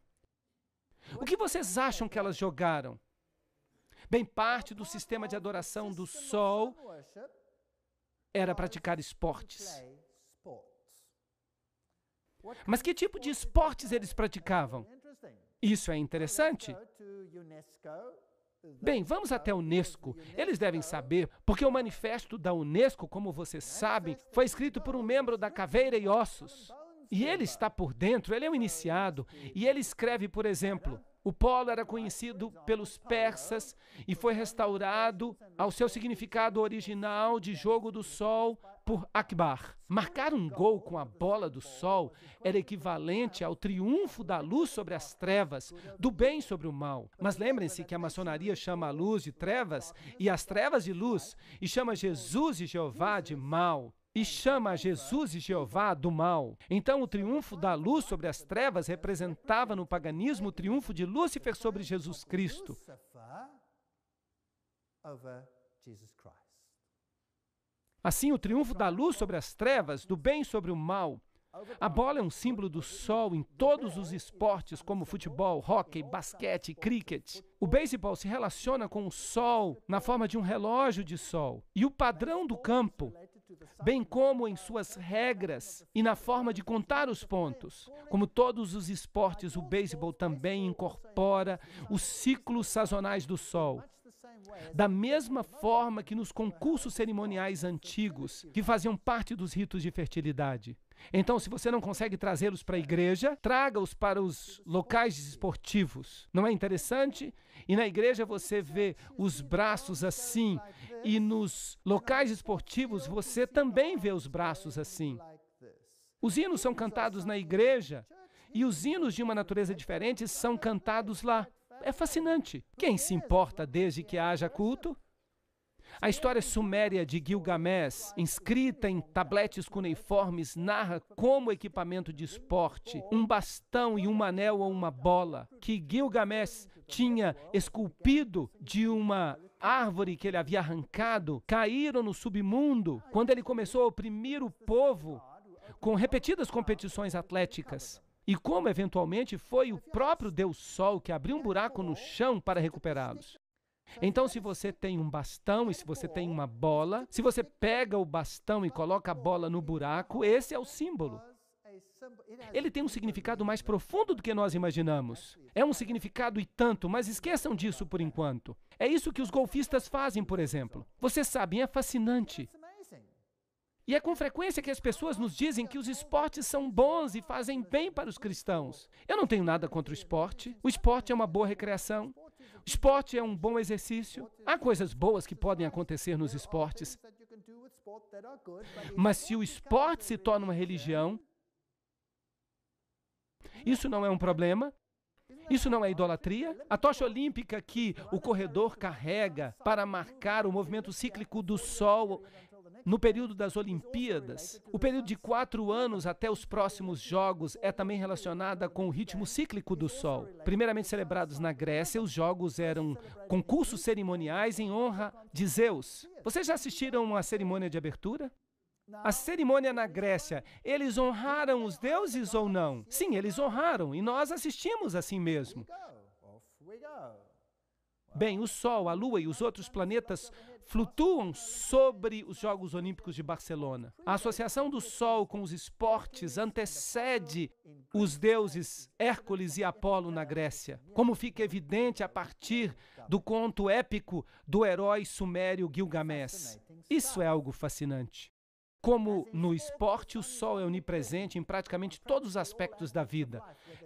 O que vocês acham que elas jogaram? Bem, parte do sistema de adoração do sol era praticar esportes. Mas que tipo de esportes eles praticavam? Isso é interessante. Bem, vamos até a Unesco. Eles devem saber, porque o manifesto da Unesco, como vocês sabem, foi escrito por um membro da Caveira e Ossos. E ele está por dentro, ele é um iniciado. E ele escreve, por exemplo, o polo era conhecido pelos persas e foi restaurado ao seu significado original de jogo do sol por Akbar. Marcar um gol com a bola do sol era equivalente ao triunfo da luz sobre as trevas, do bem sobre o mal. Mas lembrem-se que a maçonaria chama a luz de trevas e as trevas de luz, e chama Jesus e Jeová de mal. E chama Jesus e Jeová do mal. Então, o triunfo da luz sobre as trevas representava no paganismo o triunfo de Lúcifer sobre Jesus Cristo. Assim, o triunfo da luz sobre as trevas, do bem sobre o mal. A bola é um símbolo do sol em todos os esportes, como futebol, hóquei, basquete e cricket. O beisebol se relaciona com o sol na forma de um relógio de sol. E o padrão do campo, bem como em suas regras e na forma de contar os pontos. Como todos os esportes, o beisebol também incorpora os ciclos sazonais do sol. Da mesma forma que nos concursos cerimoniais antigos, que faziam parte dos ritos de fertilidade. Então, se você não consegue trazê-los para a igreja, traga-os para os locais esportivos. Não é interessante? E na igreja você vê os braços assim, e nos locais esportivos você também vê os braços assim. Os hinos são cantados na igreja, e os hinos de uma natureza diferente são cantados lá. É fascinante. Quem se importa desde que haja culto? A história suméria de Gilgamesh, inscrita em tabletes cuneiformes, narra como equipamento de esporte, um bastão e um anel ou uma bola, que Gilgamesh tinha esculpido de uma árvore que ele havia arrancado, caíram no submundo quando ele começou a oprimir o povo com repetidas competições atléticas. E como, eventualmente, foi o próprio Deus Sol que abriu um buraco no chão para recuperá-los. Então, se você tem um bastão e se você tem uma bola, se você pega o bastão e coloca a bola no buraco, esse é o símbolo. Ele tem um significado mais profundo do que nós imaginamos. É um significado e tanto, mas esqueçam disso por enquanto. É isso que os golfistas fazem, por exemplo. Vocês sabem, é fascinante. E é com frequência que as pessoas nos dizem que os esportes são bons e fazem bem para os cristãos. Eu não tenho nada contra o esporte. O esporte é uma boa recreação. O esporte é um bom exercício. Há coisas boas que podem acontecer nos esportes. Mas se o esporte se torna uma religião, isso não é um problema? Isso não é idolatria? A tocha olímpica que o corredor carrega para marcar o movimento cíclico do Sol no período das Olimpíadas. O período de 4 anos até os próximos Jogos é também relacionada com o ritmo cíclico do Sol. Primeiramente celebrados na Grécia, os Jogos eram concursos cerimoniais em honra de Zeus. Vocês já assistiram a cerimônia de abertura? A cerimônia na Grécia, eles honraram os deuses ou não? Sim, eles honraram, e nós assistimos assim mesmo. Bem, o Sol, a Lua e os outros planetas flutuam sobre os Jogos Olímpicos de Barcelona. A associação do Sol com os esportes antecede os deuses Hércules e Apolo na Grécia, como fica evidente a partir do conto épico do herói sumério Gilgamesh. Isso é algo fascinante. Como no esporte, o Sol é onipresente em praticamente todos os aspectos da vida,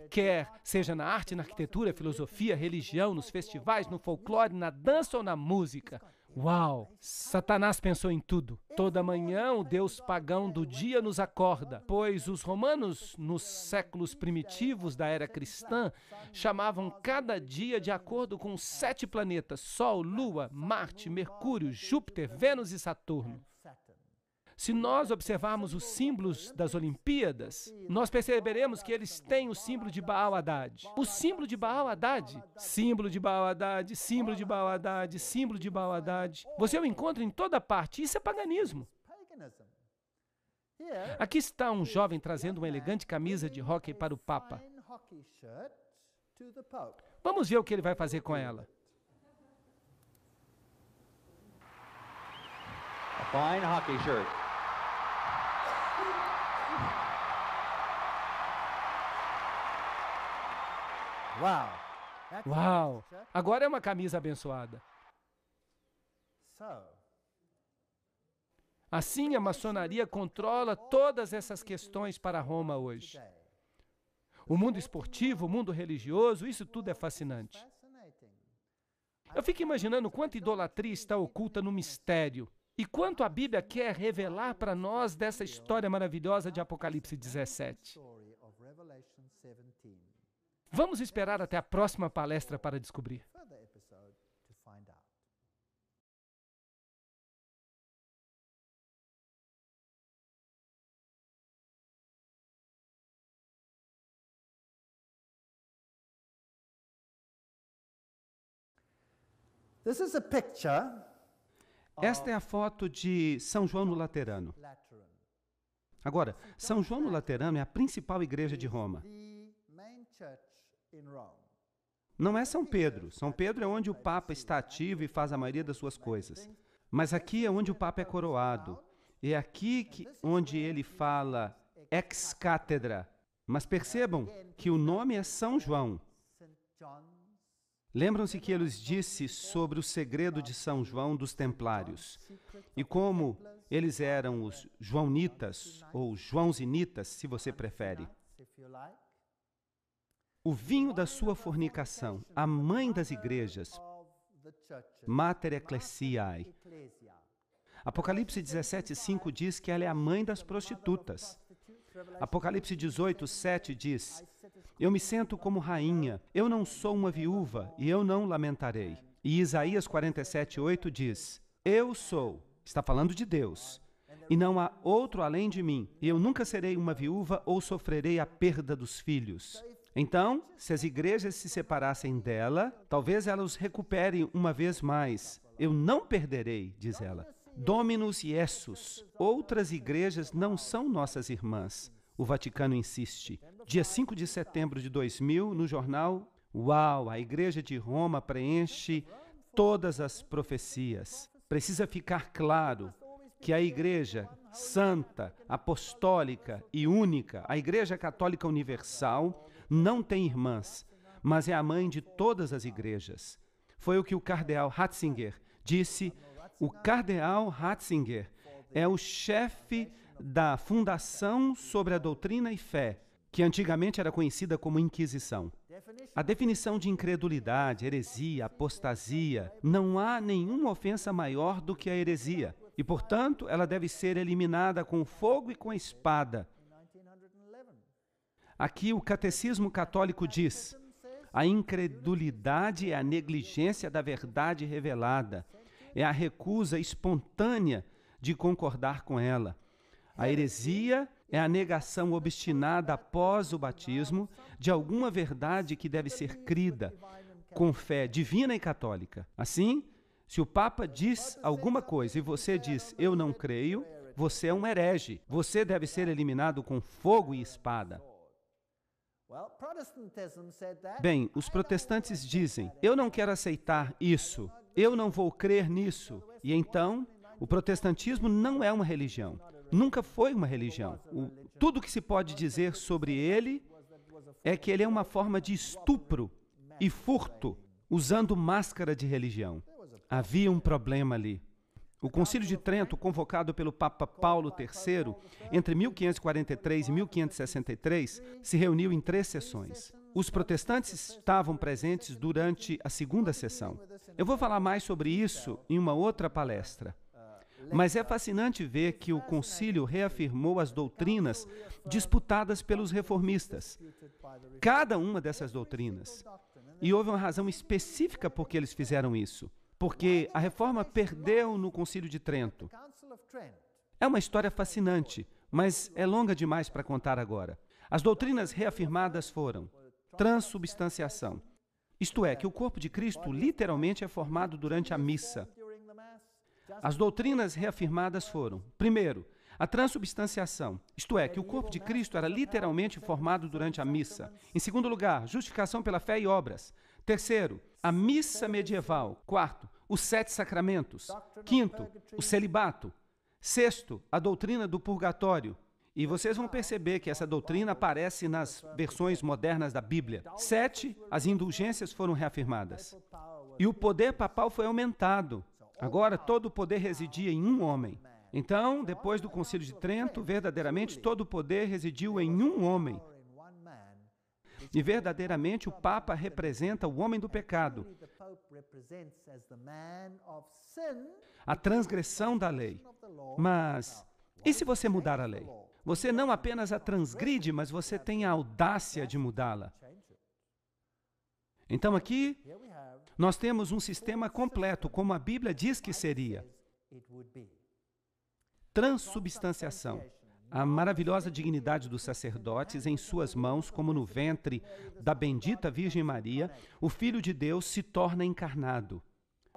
quer seja na arte, na arquitetura, filosofia, religião, nos festivais, no folclore, na dança ou na música. Uau! Satanás pensou em tudo. Toda manhã o deus pagão do dia nos acorda, pois os romanos, nos séculos primitivos da era cristã, chamavam cada dia de acordo com os 7 planetas: Sol, Lua, Marte, Mercúrio, Júpiter, Vênus e Saturno. Se nós observarmos os símbolos das Olimpíadas, nós perceberemos que eles têm o símbolo de Baal-Hadad. O símbolo de Baal-Hadad, símbolo de Baal-Hadad, símbolo de Baal-Hadad, símbolo de Baal-Hadad. Você o encontra em toda parte. Isso é paganismo. Aqui está um jovem trazendo uma elegante camisa de hóquei para o Papa. Vamos ver o que ele vai fazer com ela. A fine hockey shirt. Uau! Agora é uma camisa abençoada. Assim, a maçonaria controla todas essas questões para Roma hoje. O mundo esportivo, o mundo religioso, isso tudo é fascinante. Eu fico imaginando quanta idolatria está oculta no mistério e quanto a Bíblia quer revelar para nós dessa história maravilhosa de Apocalipse 17. Vamos esperar até a próxima palestra para descobrir. Esta é a foto de São João no Laterano. Agora, São João no Laterano é a principal igreja de Roma. Não é São Pedro. São Pedro é onde o Papa está ativo e faz a maioria das suas coisas. Mas aqui é onde o Papa é coroado. É aqui onde ele fala ex cátedra. Mas percebam que o nome é São João. Lembram-se que ele disse sobre o segredo de São João dos Templários e como eles eram os joanitas ou joãozinitas, se você prefere. O vinho da sua fornicação, a mãe das igrejas, Mater Ecclesiae. Apocalipse 17:5 diz que ela é a mãe das prostitutas. Apocalipse 18:7 diz: eu me sento como rainha, eu não sou uma viúva e eu não lamentarei. E Isaías 47:8 diz: eu sou, está falando de Deus, e não há outro além de mim, e eu nunca serei uma viúva ou sofrerei a perda dos filhos. Então, se as igrejas se separassem dela, talvez elas os recuperem uma vez mais. Eu não perderei, diz ela. Dominus Iesus. Outras igrejas não são nossas irmãs. O Vaticano insiste. Dia 5 de setembro de 2000, no jornal, uau, a Igreja de Roma preenche todas as profecias. Precisa ficar claro que a Igreja Santa, Apostólica e Única, a Igreja Católica Universal, não tem irmãs, mas é a mãe de todas as igrejas. Foi o que o cardeal Ratzinger disse. O cardeal Ratzinger é o chefe da Fundação sobre a Doutrina e Fé, que antigamente era conhecida como Inquisição. A definição de incredulidade, heresia, apostasia, não há nenhuma ofensa maior do que a heresia, e, portanto, ela deve ser eliminada com fogo e com a espada. Aqui o Catecismo Católico diz: a incredulidade é a negligência da verdade revelada, é a recusa espontânea de concordar com ela. A heresia é a negação obstinada após o batismo de alguma verdade que deve ser crida com fé divina e católica. Assim, se o Papa diz alguma coisa e você diz, eu não creio, você é um herege. Você deve ser eliminado com fogo e espada. Bem, os protestantes dizem, eu não quero aceitar isso, eu não vou crer nisso. E então, o protestantismo não é uma religião. Nunca foi uma religião. Tudo que se pode dizer sobre ele é que ele é uma forma de estupro e furto, usando máscara de religião. Havia um problema ali. O Concílio de Trento, convocado pelo Papa Paulo III, entre 1543 e 1563, se reuniu em 3 sessões. Os protestantes estavam presentes durante a segunda sessão. Eu vou falar mais sobre isso em uma outra palestra. Mas é fascinante ver que o concílio reafirmou as doutrinas disputadas pelos reformistas. Cada uma dessas doutrinas. E houve uma razão específica por que eles fizeram isso. Porque a reforma perdeu no Concílio de Trento. É uma história fascinante, mas é longa demais para contar agora. As doutrinas reafirmadas foram transubstanciação. Isto é, que o corpo de Cristo literalmente é formado durante a missa. As doutrinas reafirmadas foram, primeiro, a transubstanciação, isto é, que o corpo de Cristo era literalmente formado durante a missa. Em segundo lugar, justificação pela fé e obras. Terceiro, a missa medieval. Quarto, os 7 sacramentos. Quinto, o celibato. Sexto, a doutrina do purgatório. E vocês vão perceber que essa doutrina aparece nas versões modernas da Bíblia. 7, as indulgências foram reafirmadas. E o poder papal foi aumentado. Agora, todo o poder residia em um homem. Então, depois do Concílio de Trento, verdadeiramente todo o poder residiu em um homem. E verdadeiramente o Papa representa o homem do pecado, a transgressão da lei. Mas, e se você mudar a lei? Você não apenas a transgride, mas você tem a audácia de mudá-la. Então aqui, nós temos um sistema completo, como a Bíblia diz que seria. Transubstanciação. A maravilhosa dignidade dos sacerdotes em suas mãos, como no ventre da bendita Virgem Maria, o Filho de Deus se torna encarnado.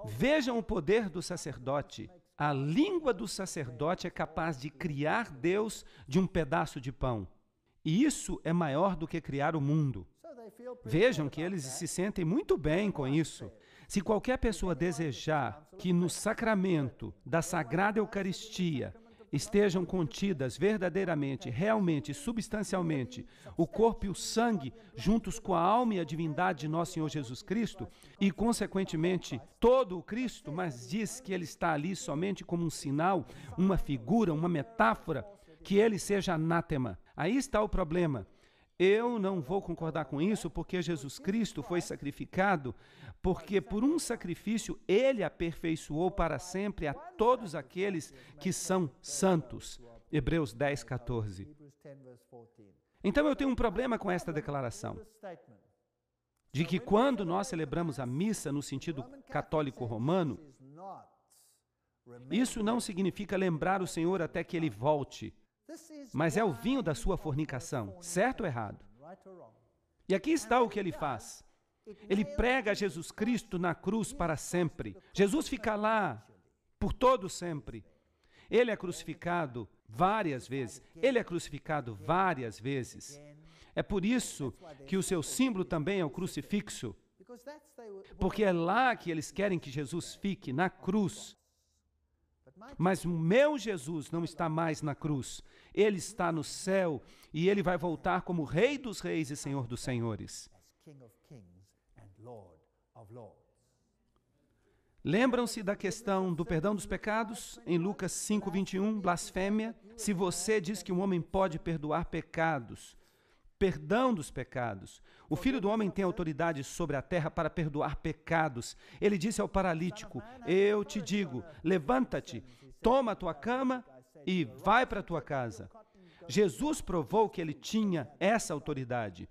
Vejam o poder do sacerdote. A língua do sacerdote é capaz de criar Deus de um pedaço de pão. E isso é maior do que criar o mundo. Vejam que eles se sentem muito bem com isso. Se qualquer pessoa desejar que no sacramento da Sagrada Eucaristia estejam contidas verdadeiramente, realmente e substancialmente o corpo e o sangue juntos com a alma e a divindade de nosso Senhor Jesus Cristo e, consequentemente, todo o Cristo, mas diz que ele está ali somente como um sinal, uma figura, uma metáfora, que ele seja anátema. Aí está o problema. Eu não vou concordar com isso porque Jesus Cristo foi sacrificado, porque por um sacrifício ele aperfeiçoou para sempre a todos aqueles que são santos. Hebreus 10, 14. Então eu tenho um problema com esta declaração, de que quando nós celebramos a missa no sentido católico romano, isso não significa lembrar o Senhor até que ele volte, mas é o vinho da sua fornicação, certo ou errado? E aqui está o que ele faz. Ele prega Jesus Cristo na cruz para sempre. Jesus fica lá por todo sempre. Ele é crucificado várias vezes. Ele é crucificado várias vezes. É por isso que o seu símbolo também é o crucifixo. Porque é lá que eles querem que Jesus fique, na cruz. Mas o meu Jesus não está mais na cruz. Ele está no céu e ele vai voltar como Rei dos Reis e Senhor dos Senhores. Lembram-se da questão do perdão dos pecados? Em Lucas 5:21, blasfêmia. Se você diz que um homem pode perdoar pecados, perdão dos pecados, o Filho do Homem tem autoridade sobre a terra para perdoar pecados. Ele disse ao paralítico, eu te digo, levanta-te, toma a tua cama e vai para a tua casa. Jesus provou que ele tinha essa autoridade.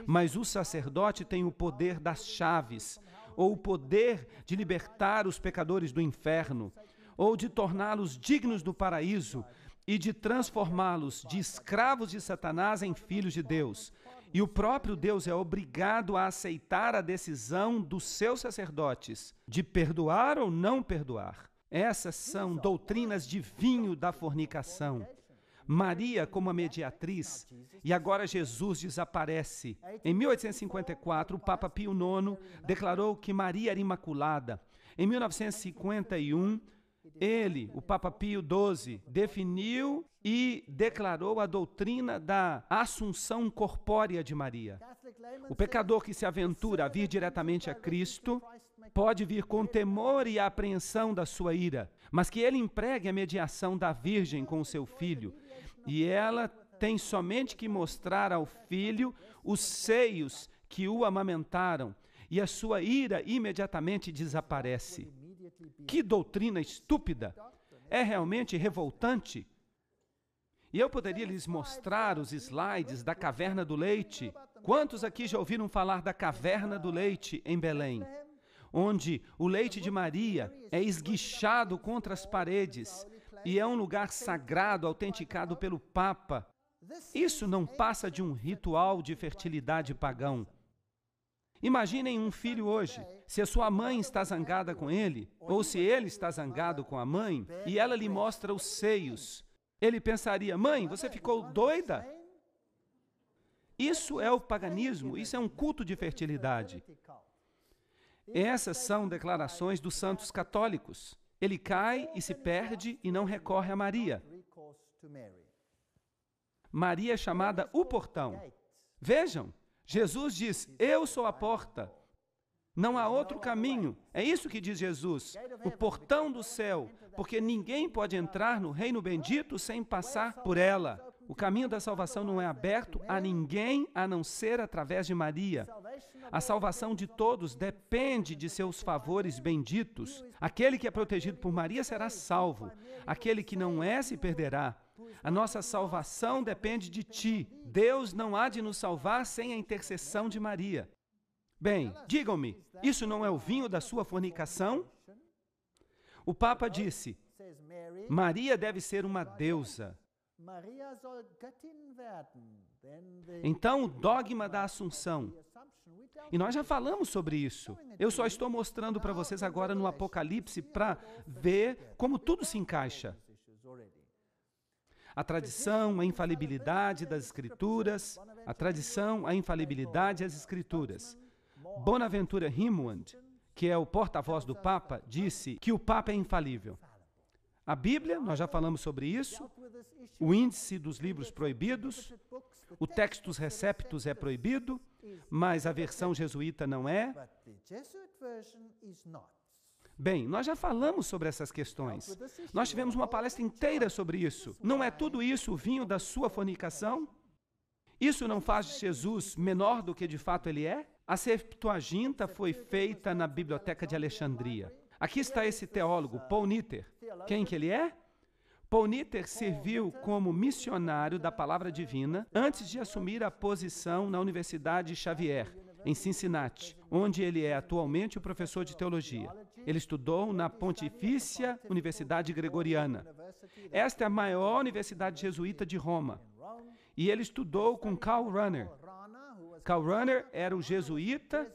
Mas o sacerdote tem o poder das chaves, ou o poder de libertar os pecadores do inferno, ou de torná-los dignos do paraíso e de transformá-los de escravos de Satanás em filhos de Deus. E o próprio Deus é obrigado a aceitar a decisão dos seus sacerdotes de perdoar ou não perdoar. Essas são doutrinas de vinho da fornicação. Maria como a mediatriz, e agora Jesus desaparece. Em 1854, o Papa Pio IX declarou que Maria era imaculada. Em 1951, ele, o Papa Pio XII, definiu e declarou a doutrina da assunção corpórea de Maria. O pecador que se aventura a vir diretamente a Cristo pode vir com temor e apreensão da sua ira, mas que ele empregue a mediação da Virgem com o seu filho, e ela tem somente que mostrar ao filho os seios que o amamentaram, e a sua ira imediatamente desaparece. Que doutrina estúpida! É realmente revoltante. E eu poderia lhes mostrar os slides da Caverna do Leite. Quantos aqui já ouviram falar da Caverna do Leite em Belém? Onde o leite de Maria é esguichado contra as paredes e é um lugar sagrado autenticado pelo Papa. Isso não passa de um ritual de fertilidade pagão. Imaginem um filho hoje, se a sua mãe está zangada com ele, ou se ele está zangado com a mãe, e ela lhe mostra os seios. Ele pensaria: mãe, você ficou doida? Isso é o paganismo, isso é um culto de fertilidade. Essas são declarações dos santos católicos. Ele cai e se perde e não recorre a Maria. Maria é chamada o portão. Vejam, Jesus diz: eu sou a porta. Não há outro caminho. É isso que diz Jesus. O portão do céu, porque ninguém pode entrar no reino bendito sem passar por ela. O caminho da salvação não é aberto a ninguém a não ser através de Maria. A salvação de todos depende de seus favores benditos. Aquele que é protegido por Maria será salvo. Aquele que não é se perderá. A nossa salvação depende de ti. Deus não há de nos salvar sem a intercessão de Maria. Bem, digam-me, isso não é o vinho da sua fornicação? O Papa disse: Maria deve ser uma deusa. Então, o dogma da Assunção. E nós já falamos sobre isso. Eu só estou mostrando para vocês agora no Apocalipse para ver como tudo se encaixa. A tradição, a infalibilidade das Escrituras, a tradição, a infalibilidade das Escrituras. Bonaventura Rimwand, que é o porta-voz do Papa, disse que o Papa é infalível. A Bíblia, nós já falamos sobre isso, o índice dos livros proibidos, o Textus Receptus é proibido, mas a versão jesuíta não é. Bem, nós já falamos sobre essas questões. Nós tivemos uma palestra inteira sobre isso. Não é tudo isso o vinho da sua fornicação? Isso não faz de Jesus menor do que de fato ele é? A Septuaginta foi feita na Biblioteca de Alexandria. Aqui está esse teólogo, Paul Nitter. Quem que ele é? Paul Nitter serviu como missionário da Palavra Divina antes de assumir a posição na Universidade Xavier, em Cincinnati, onde ele é atualmente o professor de teologia. Ele estudou na Pontifícia Universidade Gregoriana. Esta é a maior universidade jesuíta de Roma. E ele estudou com Karl Rahner. Karl Rahner era o jesuíta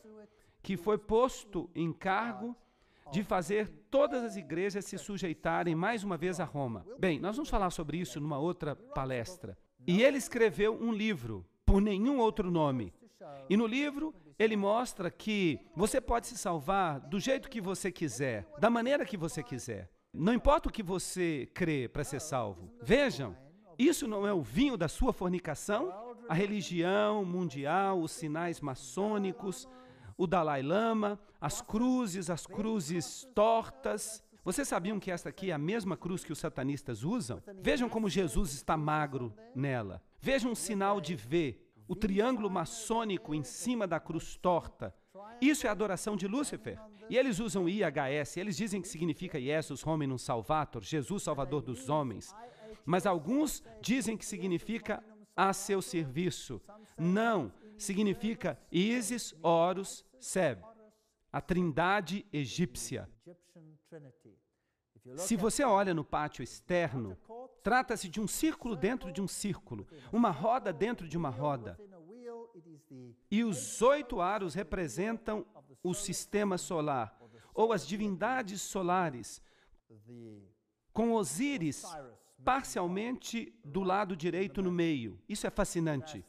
que foi posto em cargo de fazer todas as igrejas se sujeitarem mais uma vez a Roma. Bem, nós vamos falar sobre isso numa outra palestra. E ele escreveu um livro, por nenhum outro nome. E no livro, ele mostra que você pode se salvar do jeito que você quiser, da maneira que você quiser. Não importa o que você crê para ser salvo. Vejam, isso não é o vinho da sua fornicação? A religião mundial, os sinais maçônicos, o Dalai Lama, as cruzes tortas. Vocês sabiam que esta aqui é a mesma cruz que os satanistas usam? Vejam como Jesus está magro nela. Vejam um sinal de V, o triângulo maçônico em cima da cruz torta. Isso é a adoração de Lúcifer. E eles usam IHS, eles dizem que significa Jesus Hominum Salvator, Jesus Salvador dos homens. Mas alguns dizem que significa a seu serviço. Não, significa Isis, Horus, Seb, a trindade egípcia. Se você olha no pátio externo, trata-se de um círculo dentro de um círculo, uma roda dentro de uma roda. E os 8 aros representam o sistema solar, ou as divindades solares, com Osíris parcialmente do lado direito no meio. Isso é fascinante.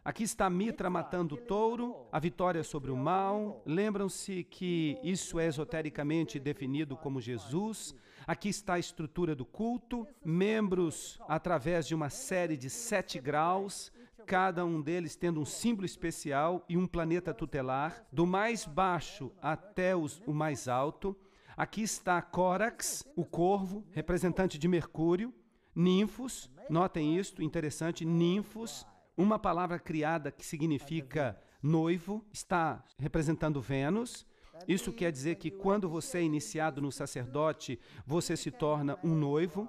Aqui está Mitra matando o touro, a vitória sobre o mal. Lembram-se que isso é esotericamente definido como Jesus. Aqui está a estrutura do culto, membros através de uma série de 7 graus, cada um deles tendo um símbolo especial e um planeta tutelar, do mais baixo até o mais alto. Aqui está Córax, o corvo, representante de Mercúrio, ninfos, notem isto, interessante, ninfos, uma palavra criada que significa noivo, está representando Vênus. Isso quer dizer que quando você é iniciado no sacerdote, você se torna um noivo.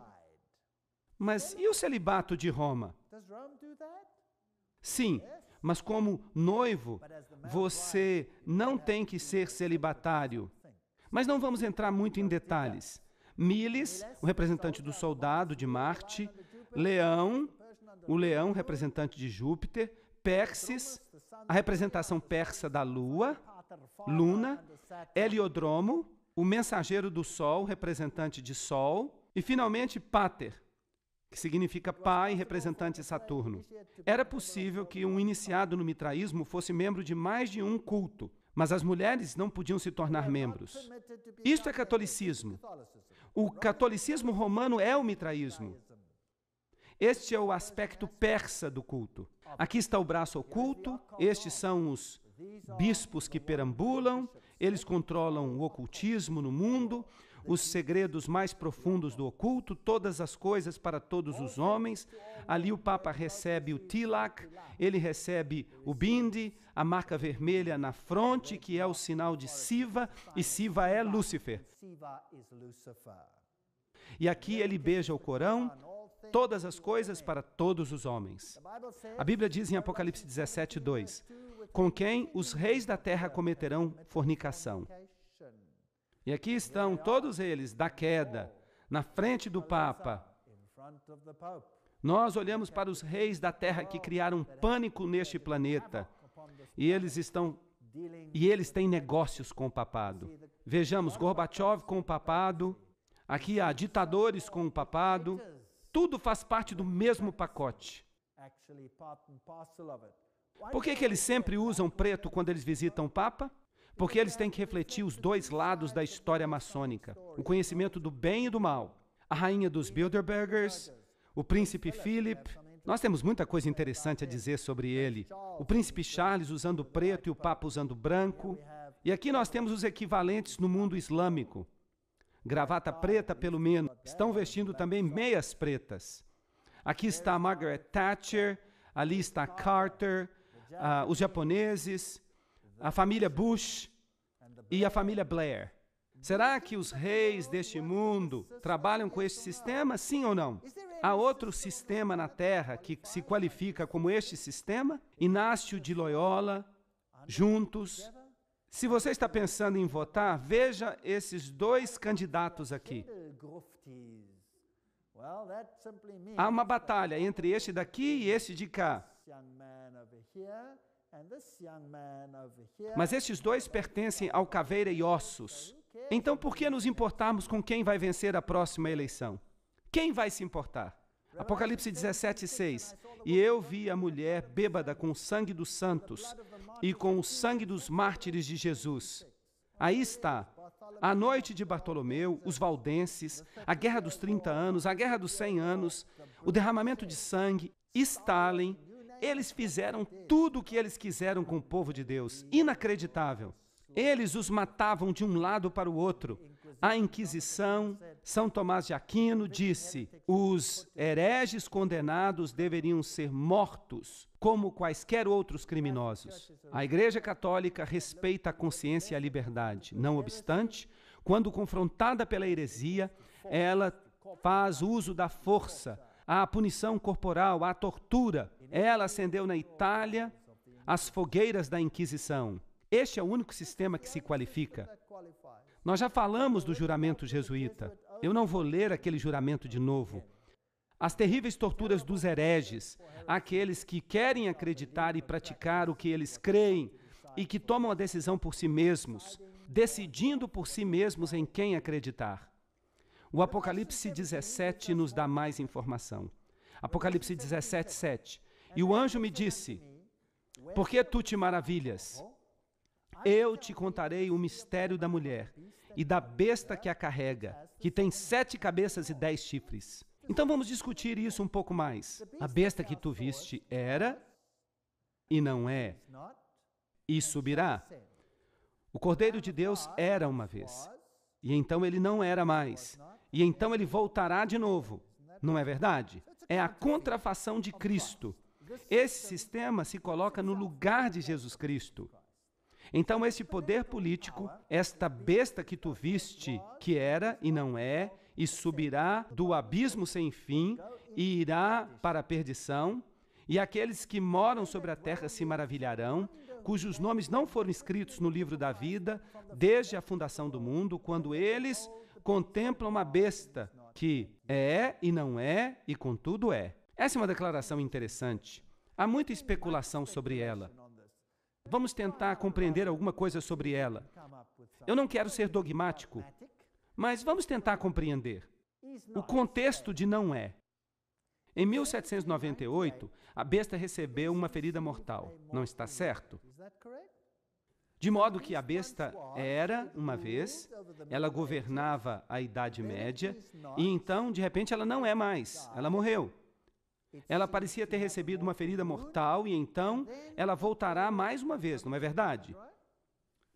Mas e o celibato de Roma? Sim, mas como noivo, você não tem que ser celibatário. Mas não vamos entrar muito em detalhes. Miles, o representante do soldado de Marte, Leão, o leão representante de Júpiter, Perses, a representação persa da Lua, Luna, Heliodromo, o mensageiro do Sol, representante de Sol, e finalmente Pater, que significa pai, representante de Saturno. Era possível que um iniciado no mitraísmo fosse membro de mais de um culto, mas as mulheres não podiam se tornar membros. Isto é catolicismo. O catolicismo romano é o mitraísmo. Este é o aspecto persa do culto. Aqui está o braço oculto, estes são os bispos que perambulam, eles controlam o ocultismo no mundo, os segredos mais profundos do oculto, todas as coisas para todos os homens. Ali o Papa recebe o tilak, ele recebe o bindi, a marca vermelha na fronte, que é o sinal de Siva, e Siva é Lúcifer. E aqui ele beija o Corão, todas as coisas para todos os homens. A Bíblia diz em Apocalipse 17:2, com quem os reis da terra cometerão fornicação. E aqui estão todos eles, da queda, na frente do Papa. Nós olhamos para os reis da terra que criaram pânico neste planeta. E eles têm negócios com o papado. Vejamos, Gorbachev com o papado. Aqui há ditadores com o papado. Tudo faz parte do mesmo pacote. Por que eles sempre usam preto quando eles visitam o Papa? Porque eles têm que refletir os 2 lados da história maçônica, o conhecimento do bem e do mal. A rainha dos Bilderbergers, o príncipe Philip, nós temos muita coisa interessante a dizer sobre ele. O príncipe Charles usando preto e o Papa usando branco. E aqui nós temos os equivalentes no mundo islâmico. Gravata preta, pelo menos. Estão vestindo também meias pretas. Aqui está Margaret Thatcher, ali está Carter, os japoneses, a família Bush e a família Blair. Será que os reis deste mundo trabalham com este sistema, sim ou não? Há outro sistema na Terra que se qualifica como este sistema? Inácio de Loyola, juntos. Se você está pensando em votar, veja esses 2 candidatos aqui. Há uma batalha entre este daqui e este de cá. Mas estes 2 pertencem ao caveira e ossos. Então, por que nos importarmos com quem vai vencer a próxima eleição? Quem vai se importar? Apocalipse 17:6. E eu vi a mulher bêbada com o sangue dos santos e com o sangue dos mártires de Jesus. Aí está. A noite de Bartolomeu, os valdenses, a guerra dos 30 anos, a guerra dos 100 anos, o derramamento de sangue, Stalin. Eles fizeram tudo o que eles quiseram com o povo de Deus. Inacreditável. Eles os matavam de um lado para o outro. A Inquisição, São Tomás de Aquino disse, os hereges condenados deveriam ser mortos, como quaisquer outros criminosos. A Igreja Católica respeita a consciência e a liberdade. Não obstante, quando confrontada pela heresia, ela faz uso da força, a punição corporal, a tortura. Ela acendeu na Itália as fogueiras da Inquisição. Este é o único sistema que se qualifica. Nós já falamos do juramento jesuíta. Eu não vou ler aquele juramento de novo. As terríveis torturas dos hereges, aqueles que querem acreditar e praticar o que eles creem e que tomam a decisão por si mesmos, decidindo por si mesmos em quem acreditar. O Apocalipse 17 nos dá mais informação. Apocalipse 17, 7. E o anjo me disse: por que tu te maravilhas? Eu te contarei o mistério da mulher e da besta que a carrega, que tem 7 cabeças e 10 chifres. Então vamos discutir isso um pouco mais. A besta que tu viste era e não é, e subirá. O Cordeiro de Deus era uma vez, e então ele não era mais, e então ele voltará de novo. Não é verdade? É a contrafação de Cristo. Esse sistema se coloca no lugar de Jesus Cristo. Então, esse poder político, esta besta que tu viste, que era e não é, e subirá do abismo sem fim, e irá para a perdição, e aqueles que moram sobre a terra se maravilharão, cujos nomes não foram escritos no livro da vida, desde a fundação do mundo, quando eles contemplam a besta, que é e não é, e contudo é. Essa é uma declaração interessante. Há muita especulação sobre ela. Vamos tentar compreender alguma coisa sobre ela. Eu não quero ser dogmático, mas vamos tentar compreender. O contexto de não é. Em 1798, a besta recebeu uma ferida mortal. Não está certo? De modo que a besta era, uma vez, ela governava a Idade Média, e então, de repente, ela não é mais. Ela morreu. Ela parecia ter recebido uma ferida mortal e então ela voltará mais uma vez, não é verdade?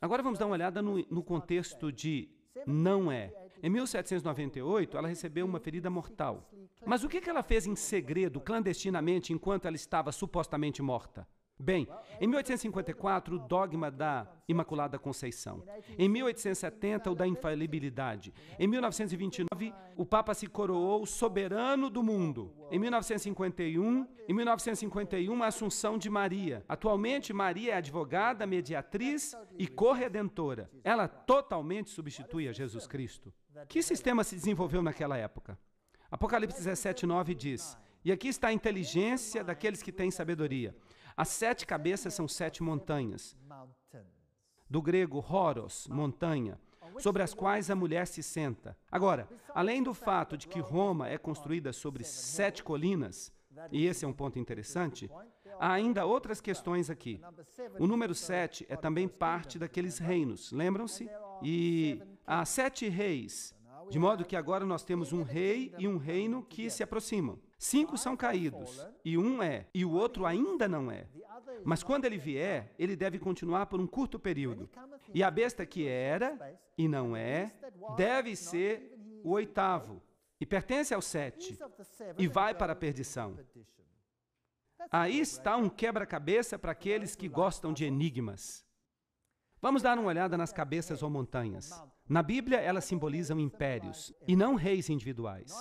Agora vamos dar uma olhada no contexto de não é. Em 1798, ela recebeu uma ferida mortal. Mas o que ela fez em segredo, clandestinamente, enquanto ela estava supostamente morta? Bem, em 1854, o dogma da Imaculada Conceição. Em 1870, o da infalibilidade. Em 1929, o Papa se coroou soberano do mundo. Em 1951, a Assunção de Maria. Atualmente, Maria é advogada, mediatriz e corredentora. Ela totalmente substitui a Jesus Cristo. Que sistema se desenvolveu naquela época? Apocalipse 17, 9 diz: e aqui está a inteligência daqueles que têm sabedoria. As 7 cabeças são 7 montanhas. Do grego, horos, montanha, sobre as quais a mulher se senta. Agora, além do fato de que Roma é construída sobre 7 colinas, e esse é um ponto interessante, há ainda outras questões aqui. O número 7 é também parte daqueles reinos, lembram-se? E há 7 reis, de modo que agora nós temos um rei e um reino que se aproximam. 5 são caídos, e um é, e o outro ainda não é. Mas quando ele vier, ele deve continuar por um curto período. E a besta que era e não é, deve ser o 8º, e pertence ao 7, e vai para a perdição. Aí está um quebra-cabeça para aqueles que gostam de enigmas. Vamos dar uma olhada nas cabeças ou montanhas. Na Bíblia, elas simbolizam impérios, e não reis individuais.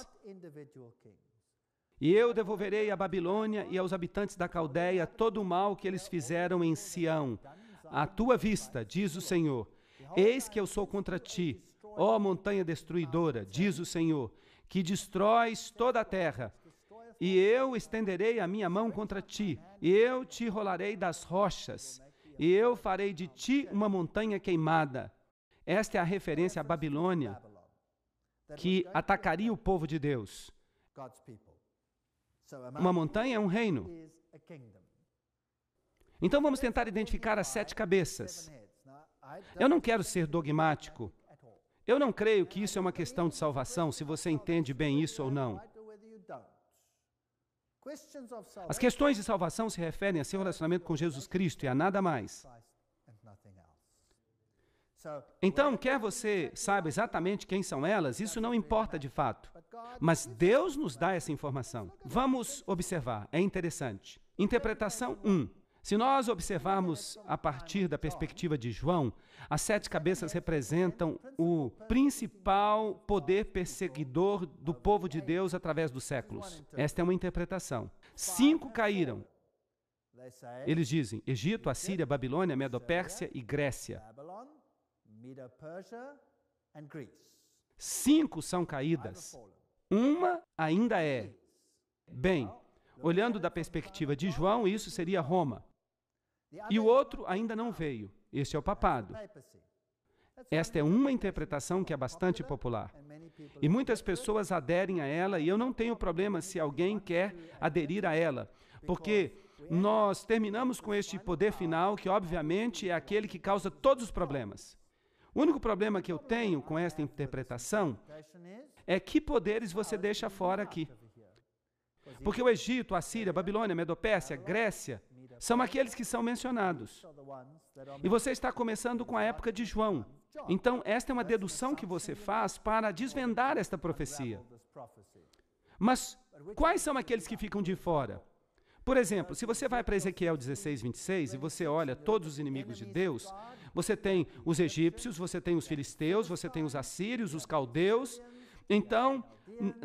E eu devolverei à Babilônia e aos habitantes da Caldeia todo o mal que eles fizeram em Sião. À tua vista, diz o Senhor, eis que eu sou contra ti, ó montanha destruidora, diz o Senhor, que destróis toda a terra. E eu estenderei a minha mão contra ti, e eu te rolarei das rochas, e eu farei de ti uma montanha queimada. Esta é a referência à Babilônia, que atacaria o povo de Deus. Uma montanha é um reino. Então vamos tentar identificar as 7 cabeças. Eu não quero ser dogmático. Eu não creio que isso é uma questão de salvação, se você entende bem isso ou não. As questões de salvação se referem a seu relacionamento com Jesus Cristo e a nada mais. Então, quer você saiba exatamente quem são elas, isso não importa de fato. Mas Deus nos dá essa informação. Vamos observar, é interessante. Interpretação 1. Se nós observarmos a partir da perspectiva de João, as 7 cabeças representam o principal poder perseguidor do povo de Deus através dos séculos. Esta é uma interpretação. 5 caíram. Eles dizem Egito, Assíria, Babilônia, Medo-Pérsia e Grécia. 5 são caídas. Uma ainda é. Bem, olhando da perspectiva de João, isso seria Roma. E o outro ainda não veio. Este é o papado. Esta é uma interpretação que é bastante popular. E muitas pessoas aderem a ela, e eu não tenho problema se alguém quer aderir a ela, porque nós terminamos com este poder final, que obviamente é aquele que causa todos os problemas. O único problema que eu tenho com esta interpretação é que poderes você deixa fora aqui. Porque o Egito, a Síria, a Babilônia, a Medopérsia, a Grécia, são aqueles que são mencionados. E você está começando com a época de João. Então, esta é uma dedução que você faz para desvendar esta profecia. Mas quais são aqueles que ficam de fora? Por exemplo, se você vai para Ezequiel 16, 26 e você olha todos os inimigos de Deus, você tem os egípcios, você tem os filisteus, você tem os assírios, os caldeus. Então,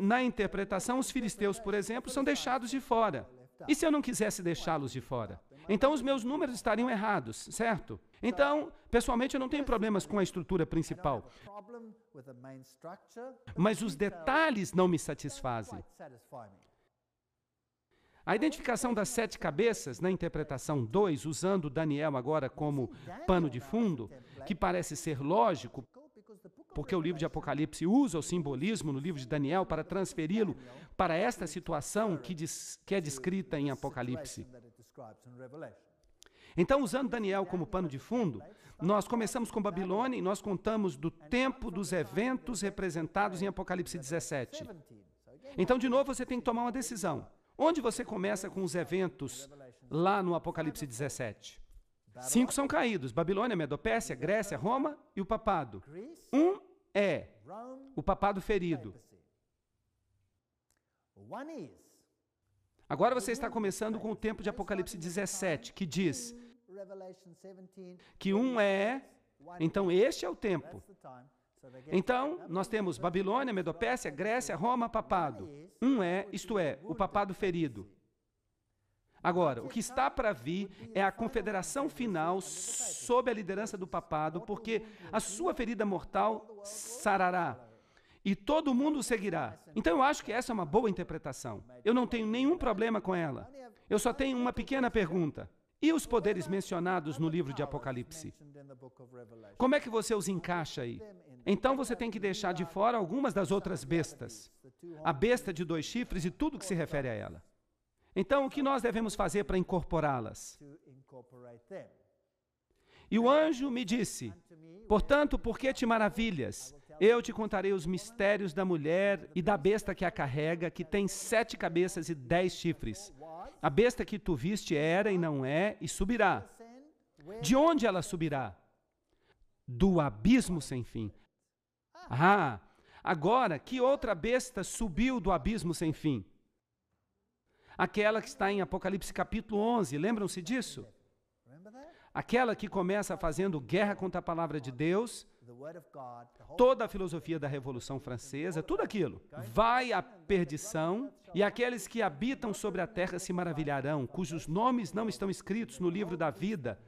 na interpretação, os filisteus, por exemplo, são deixados de fora. E se eu não quisesse deixá-los de fora? Então, os meus números estariam errados, certo? Então, pessoalmente, eu não tenho problemas com a estrutura principal. Mas os detalhes não me satisfazem. A identificação das 7 cabeças, na interpretação 2, usando Daniel agora como pano de fundo, que parece ser lógico, porque o livro de Apocalipse usa o simbolismo no livro de Daniel para transferi-lo para esta situação que é descrita em Apocalipse. Então, usando Daniel como pano de fundo, nós começamos com Babilônia e nós contamos do tempo dos eventos representados em Apocalipse 17. Então, de novo, você tem que tomar uma decisão. Onde você começa com os eventos lá no Apocalipse 17? 5 são caídos: Babilônia, Medopérsia, Grécia, Roma e o papado. Um é o papado ferido. Agora você está começando com o tempo de Apocalipse 17, que diz que um é, então este é o tempo. Então, nós temos Babilônia, Medopérsia, Grécia, Roma, papado. Um é, isto é, o papado ferido. Agora, o que está para vir é a confederação final sob a liderança do papado, porque a sua ferida mortal sarará e todo mundo o seguirá. Então, eu acho que essa é uma boa interpretação. Eu não tenho nenhum problema com ela. Eu só tenho uma pequena pergunta. E os poderes mencionados no livro de Apocalipse? Como é que você os encaixa aí? Então você tem que deixar de fora algumas das outras bestas. A besta de 2 chifres e tudo que se refere a ela. Então, o que nós devemos fazer para incorporá-las? E o anjo me disse: portanto, por que te maravilhas? Eu te contarei os mistérios da mulher e da besta que a carrega, que tem 7 cabeças e 10 chifres. A besta que tu viste era e não é, e subirá. De onde ela subirá? Do abismo sem fim. Ah, agora, que outra besta subiu do abismo sem fim? Aquela que está em Apocalipse capítulo 11, lembram-se disso? Aquela que começa fazendo guerra contra a palavra de Deus, toda a filosofia da Revolução Francesa, tudo aquilo, vai à perdição, e aqueles que habitam sobre a terra se maravilharão, cujos nomes não estão escritos no livro da vida,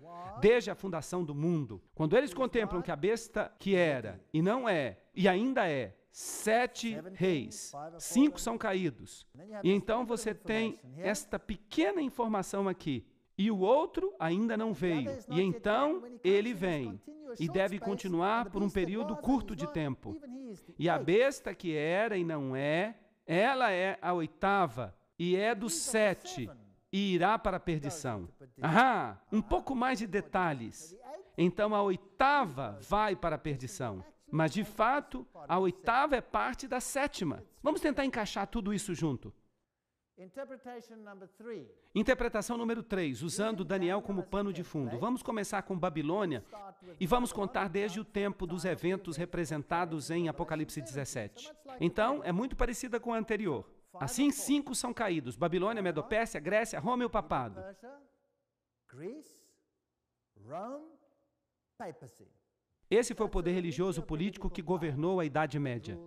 desde a fundação do mundo. Quando eles contemplam que a besta que era, e não é, e ainda é, 7 reis, 5 são caídos, e então você tem esta pequena informação aqui, e o outro ainda não veio, e então ele vem, e deve continuar por um período curto de tempo. E a besta que era e não é, ela é a 8ª, e é dos 7, e irá para a perdição. Ah, um pouco mais de detalhes. Então a 8ª vai para a perdição. Mas, de fato, a 8ª é parte da 7ª. Vamos tentar encaixar tudo isso junto. Interpretação número 3, usando Daniel como pano de fundo. Vamos começar com Babilônia e vamos contar desde o tempo dos eventos representados em Apocalipse 17. Então, é muito parecida com a anterior. Assim, 5 são caídos: Babilônia, Medopérsia, Grécia, Roma e o papado. Esse foi o poder religioso político que governou a Idade Média.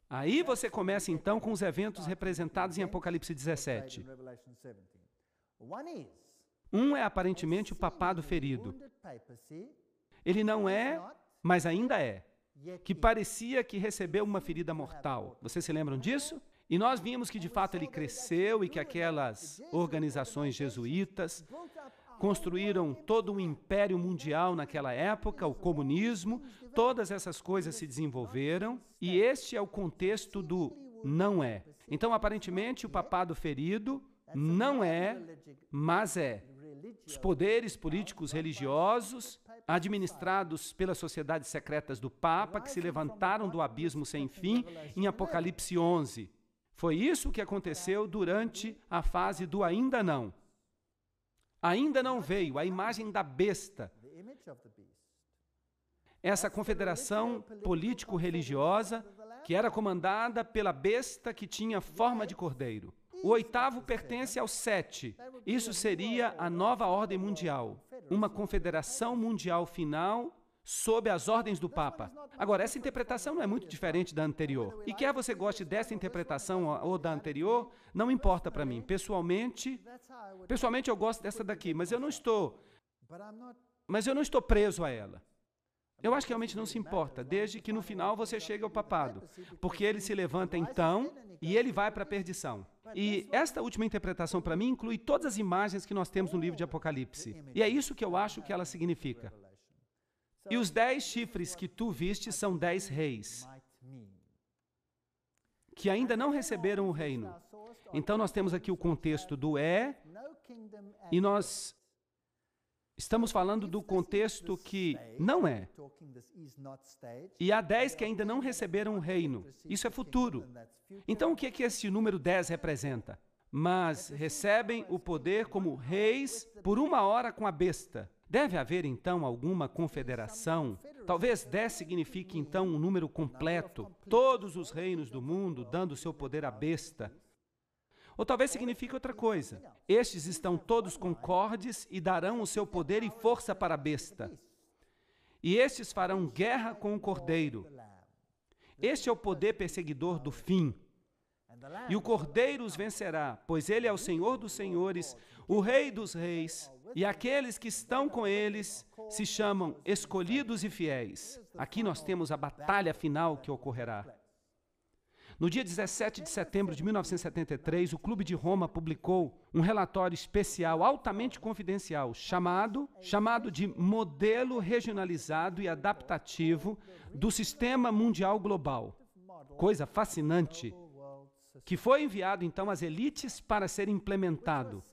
Aí você começa então com os eventos representados em Apocalipse 17. Um é aparentemente o papado ferido. Ele não é mas ainda é, que parecia que recebeu uma ferida mortal. Vocês se lembram disso? E nós vimos que de fato ele cresceu e que aquelas organizações jesuítas construíram todo um império mundial naquela época, o comunismo, todas essas coisas se desenvolveram, e este é o contexto do não é. Então, aparentemente, o papado ferido não é, mas é. Os poderes políticos religiosos, administrados pelas sociedades secretas do Papa, que se levantaram do abismo sem fim em Apocalipse 11. Foi isso que aconteceu durante a fase do ainda não. Ainda não veio a imagem da besta. Essa confederação político-religiosa que era comandada pela besta que tinha forma de cordeiro. O 8º pertence aos 7. Isso seria a nova ordem mundial, uma confederação mundial final sob as ordens do Papa. Agora, essa interpretação não é muito diferente da anterior. E quer você goste dessa interpretação ou da anterior, não importa para mim. Pessoalmente eu gosto dessa daqui, mas eu não estou preso a ela. Eu acho que realmente não se importa, desde que no final você chegue ao papado, porque ele se levanta então e ele vai para a perdição. E esta última interpretação para mim inclui todas as imagens que nós temos no livro de Apocalipse. E é isso que eu acho que ela significa. E os 10 chifres que tu viste são 10 reis, que ainda não receberam o reino. Então nós temos aqui o contexto do e nós estamos falando do contexto que não é. E há 10 que ainda não receberam o reino. Isso é futuro. Então o que é que esse número 10 representa? Mas recebem o poder como reis por 1 hora com a besta. Deve haver, então, alguma confederação? Talvez 10 signifique, então, um número completo, todos os reinos do mundo dando seu poder à besta. Ou talvez signifique outra coisa. Estes estão todos concordes e darão o seu poder e força para a besta. E estes farão guerra com o Cordeiro. Este é o poder perseguidor do fim. E o Cordeiro os vencerá, pois ele é o Senhor dos senhores, o Rei dos reis, e aqueles que estão com eles se chamam escolhidos e fiéis. Aqui nós temos a batalha final que ocorrerá. No dia 17 de setembro de 1973, o Clube de Roma publicou um relatório especial altamente confidencial chamado de Modelo Regionalizado e Adaptativo do Sistema Mundial Global. Coisa fascinante, que foi enviado então às elites para ser implementado.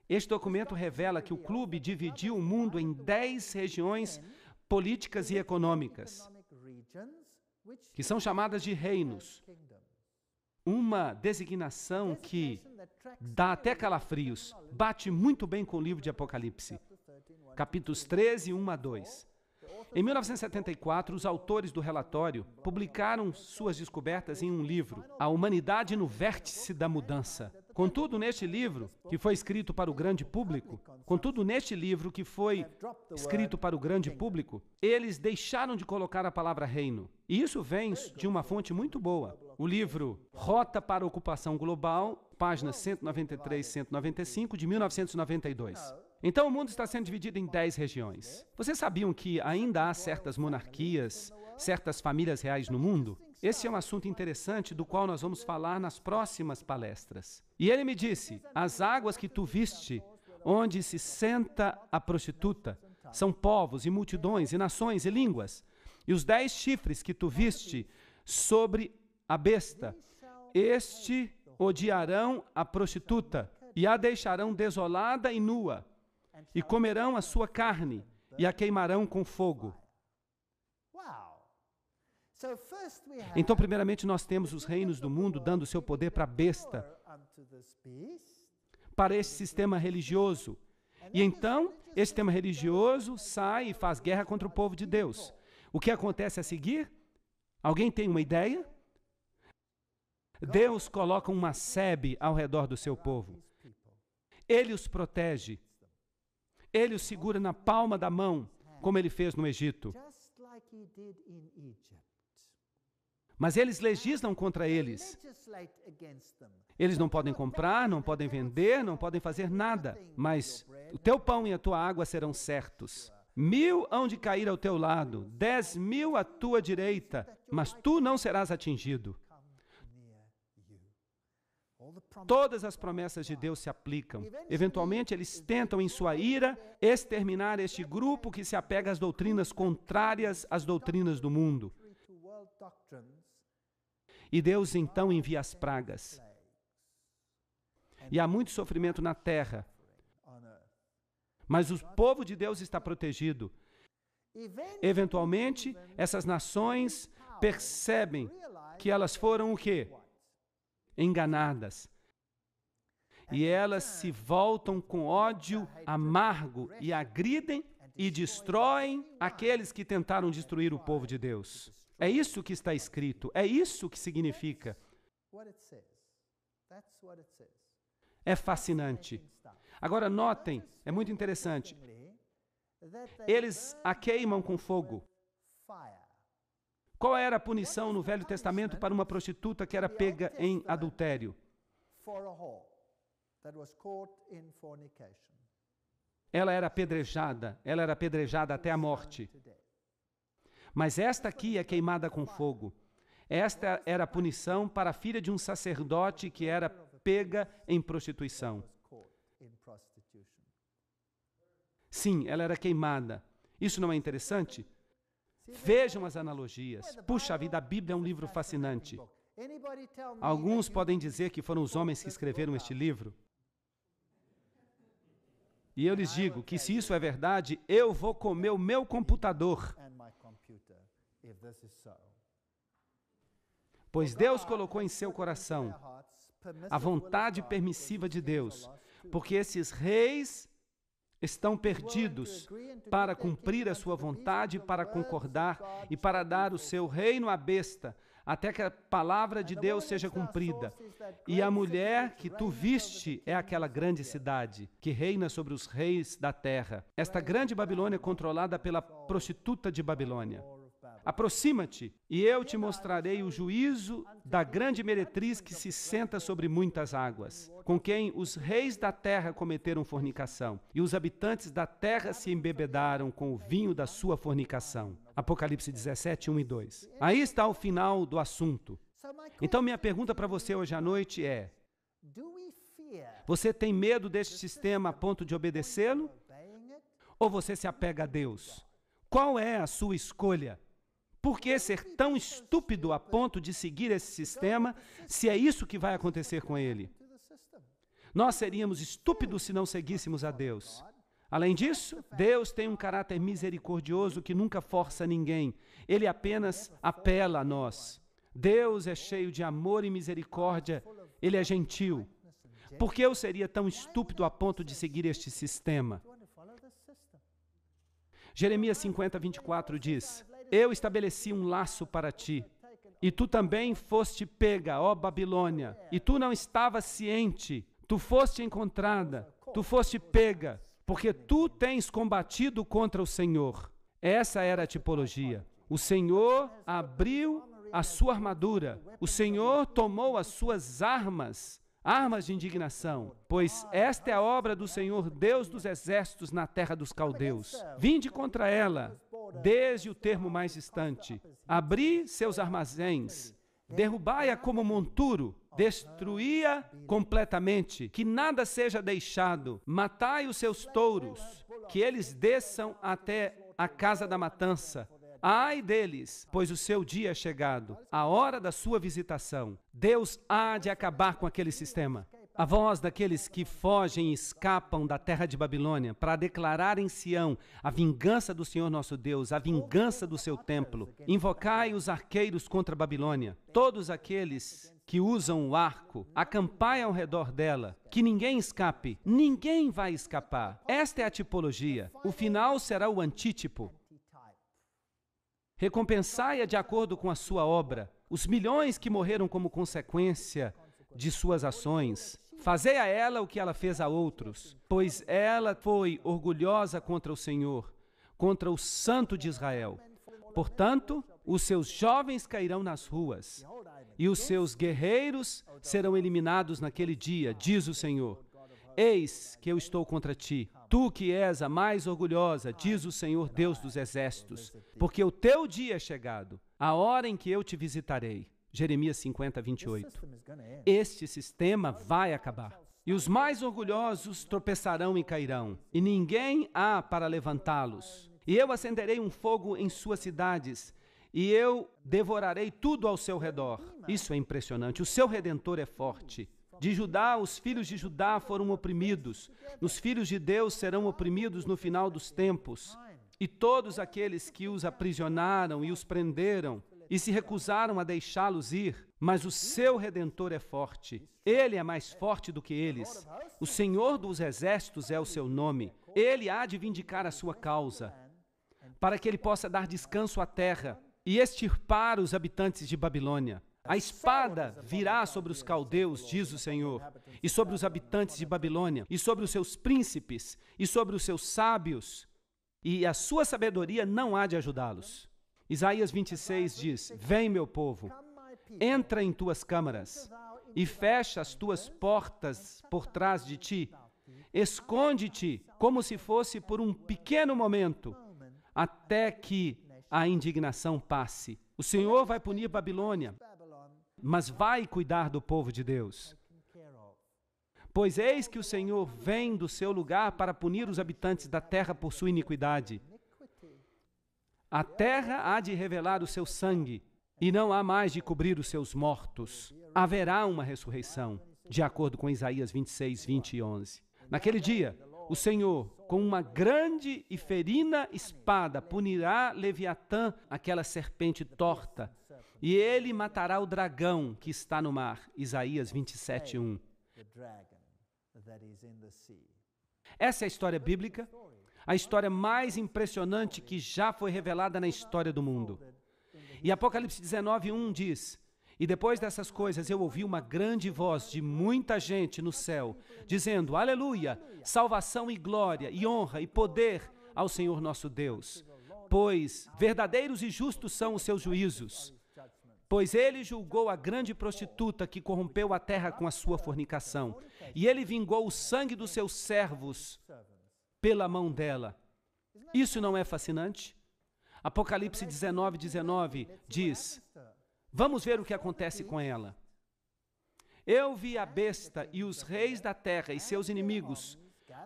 Este documento revela que o clube dividiu o mundo em 10 regiões políticas e econômicas, que são chamadas de reinos. Uma designação que dá até calafrios, bate muito bem com o livro de Apocalipse, capítulos 13, 1 a 2. Em 1974, os autores do relatório publicaram suas descobertas em um livro, A Humanidade no Vértice da Mudança. Contudo, neste livro, que foi escrito para o grande público, eles deixaram de colocar a palavra reino. E isso vem de uma fonte muito boa. O livro Rota para a Ocupação Global, páginas 193 e 195, de 1992. Então, o mundo está sendo dividido em 10 regiões. Vocês sabiam que ainda há certas monarquias, certas famílias reais no mundo? Esse é um assunto interessante do qual nós vamos falar nas próximas palestras. E ele me disse, as águas que tu viste, onde se senta a prostituta, são povos e multidões e nações e línguas. E os 10 chifres que tu viste sobre a besta, este odiarão a prostituta e a deixarão desolada e nua, e comerão a sua carne e a queimarão com fogo. Então, primeiramente, nós temos os reinos do mundo dando seu poder para a besta, para esse sistema religioso. E então, esse sistema religioso sai e faz guerra contra o povo de Deus. O que acontece a seguir? Alguém tem uma ideia? Deus coloca uma sebe ao redor do seu povo. Ele os protege. Ele os segura na palma da mão, como ele fez no Egito. Mas eles legislam contra eles. Eles não podem comprar, não podem vender, não podem fazer nada. Mas o teu pão e a tua água serão certos. 1000 hão de cair ao teu lado, 10.000 à tua direita, mas tu não serás atingido. Todas as promessas de Deus se aplicam. Eventualmente, eles tentam, em sua ira, exterminar este grupo que se apega às doutrinas contrárias às doutrinas do mundo. E Deus, então, envia as pragas. E há muito sofrimento na terra. Mas o povo de Deus está protegido. Eventualmente, essas nações percebem que elas foram o quê? Enganadas. E elas se voltam com ódio amargo e agridem e destroem aqueles que tentaram destruir o povo de Deus. É isso que está escrito, é isso que significa. É fascinante. Agora notem, é muito interessante. Eles a queimam com fogo. Qual era a punição no Velho Testamento para uma prostituta que era pega em adultério? Ela era apedrejada até a morte. Mas esta aqui é queimada com fogo. Esta era a punição para a filha de um sacerdote que era pega em prostituição. Sim, ela era queimada. Isso não é interessante? Vejam as analogias. Puxa vida, a Bíblia é um livro fascinante. Alguns podem dizer que foram os homens que escreveram este livro. E eu lhes digo que se isso é verdade, eu vou comer o meu computador. Pois Deus colocou em seu coração a vontade permissiva de Deus, porque esses reis estão perdidos para cumprir a sua vontade, para concordar e para dar o seu reino à besta, até que a palavra de Deus seja cumprida. E a mulher que tu viste é aquela grande cidade que reina sobre os reis da terra. Esta grande Babilônia é controlada pela prostituta de Babilônia. Aproxima-te, e eu te mostrarei o juízo da grande meretriz que se senta sobre muitas águas, com quem os reis da terra cometeram fornicação, e os habitantes da terra se embebedaram com o vinho da sua fornicação. Apocalipse 17, 1 e 2. Aí está o final do assunto. Então, minha pergunta para você hoje à noite é: você tem medo deste sistema a ponto de obedecê-lo? Ou você se apega a Deus? Qual é a sua escolha? Por que ser tão estúpido a ponto de seguir esse sistema, se é isso que vai acontecer com ele? Nós seríamos estúpidos se não seguíssemos a Deus. Além disso, Deus tem um caráter misericordioso que nunca força ninguém. Ele apenas apela a nós. Deus é cheio de amor e misericórdia. Ele é gentil. Por que eu seria tão estúpido a ponto de seguir este sistema? Jeremias 50, 24 diz: eu estabeleci um laço para ti, e tu também foste pega, ó Babilônia, e tu não estavas ciente, tu foste encontrada, tu foste pega, porque tu tens combatido contra o Senhor. Essa era a tipologia. O Senhor abriu a sua armadura, o Senhor tomou as suas armas de indignação, pois esta é a obra do Senhor, Deus dos exércitos, na terra dos caldeus. Vinde contra ela, desde o termo mais distante. Abri seus armazéns, derrubai-a como monturo, destruí-a completamente, que nada seja deixado. Matai os seus touros, que eles desçam até a casa da matança. Ai deles, pois o seu dia é chegado, a hora da sua visitação. Deus há de acabar com aquele sistema. A voz daqueles que fogem e escapam da terra de Babilônia para declarar em Sião a vingança do Senhor nosso Deus, a vingança do seu templo. Invocai os arqueiros contra a Babilônia, todos aqueles que usam o arco, acampai ao redor dela, que ninguém escape, ninguém vai escapar. Esta é a tipologia. O final será o antítipo. Recompensai-a de acordo com a sua obra, os milhões que morreram como consequência de suas ações. Fazei a ela o que ela fez a outros, pois ela foi orgulhosa contra o Senhor, contra o Santo de Israel. Portanto, Os seus jovens cairão nas ruas, e os seus guerreiros serão eliminados naquele dia, diz o Senhor. Eis que eu estou contra ti, tu que és a mais orgulhosa, diz o Senhor Deus dos exércitos, porque o teu dia é chegado, a hora em que eu te visitarei. Jeremias 50, 28. Este sistema vai acabar. E os mais orgulhosos tropeçarão e cairão, e ninguém há para levantá-los. E eu acenderei um fogo em suas cidades, e eu devorarei tudo ao seu redor. Isso é impressionante. O seu Redentor é forte. De Judá, os filhos de Judá foram oprimidos. Os filhos de Deus serão oprimidos no final dos tempos. E todos aqueles que os aprisionaram e os prenderam, e se recusaram a deixá-los ir, mas o seu Redentor é forte. Ele é mais forte do que eles. O Senhor dos Exércitos é o seu nome. Ele há de vindicar a sua causa, para que ele possa dar descanso à terra e extirpar os habitantes de Babilônia. A espada virá sobre os caldeus, diz o Senhor, e sobre os habitantes de Babilônia, e sobre os seus príncipes, e sobre os seus sábios, e a sua sabedoria não há de ajudá-los. Isaías 26 diz: Vem, meu povo, entra em tuas câmaras, e fecha as tuas portas por trás de ti. Esconde-te como se fosse por um pequeno momento, até que a indignação passe. O Senhor vai punir Babilônia, mas vai cuidar do povo de Deus. Pois eis que o Senhor vem do seu lugar para punir os habitantes da terra por sua iniquidade. A terra há de revelar o seu sangue, e não há mais de cobrir os seus mortos. Haverá uma ressurreição, de acordo com Isaías 26, 20 e 11. Naquele dia, o Senhor, com uma grande e ferina espada, punirá Leviatã, aquela serpente torta, e ele matará o dragão que está no mar. Isaías 27, 1. Essa é a história bíblica, a história mais impressionante que já foi revelada na história do mundo. E Apocalipse 19, 1 diz: E depois dessas coisas eu ouvi uma grande voz de muita gente no céu, dizendo: Aleluia, salvação e glória, e honra e poder ao Senhor nosso Deus, pois verdadeiros e justos são os seus juízos. Pois ele julgou a grande prostituta que corrompeu a terra com a sua fornicação, e ele vingou o sangue dos seus servos pela mão dela. Isso não é fascinante? Apocalipse 19, 19 diz: Vamos ver o que acontece com ela. Eu vi a besta e os reis da terra e seus inimigos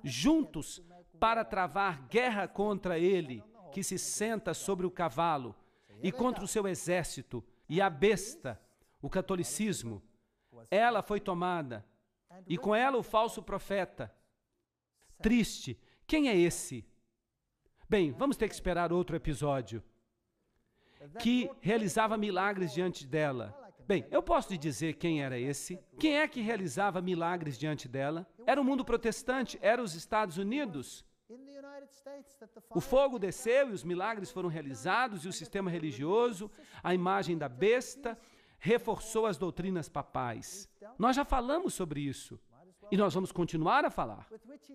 juntos para travar guerra contra ele, que se senta sobre o cavalo, e contra o seu exército. E a besta, o catolicismo, ela foi tomada, e com ela o falso profeta. Triste. Quem é esse? Bem, vamos ter que esperar outro episódio, que realizava milagres diante dela. Bem, eu posso lhe dizer quem era esse. Quem é que realizava milagres diante dela? Era o mundo protestante, era os Estados Unidos. O fogo desceu e os milagres foram realizados, e o sistema religioso, a imagem da besta, reforçou as doutrinas papais. Nós já falamos sobre isso, e nós vamos continuar a falar.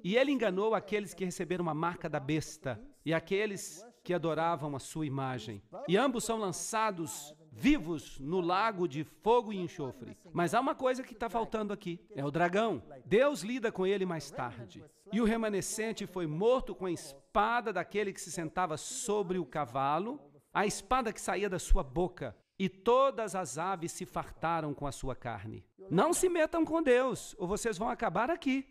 E ele enganou aqueles que receberam a marca da besta, e aqueles que adoravam a sua imagem. E ambos são lançados vivos no lago de fogo e enxofre. Mas há uma coisa que está faltando aqui, é o dragão. Deus lida com ele mais tarde. E o remanescente foi morto com a espada daquele que se sentava sobre o cavalo, a espada que saía da sua boca, e todas as aves se fartaram com a sua carne. Não se metam com Deus, ou vocês vão acabar aqui.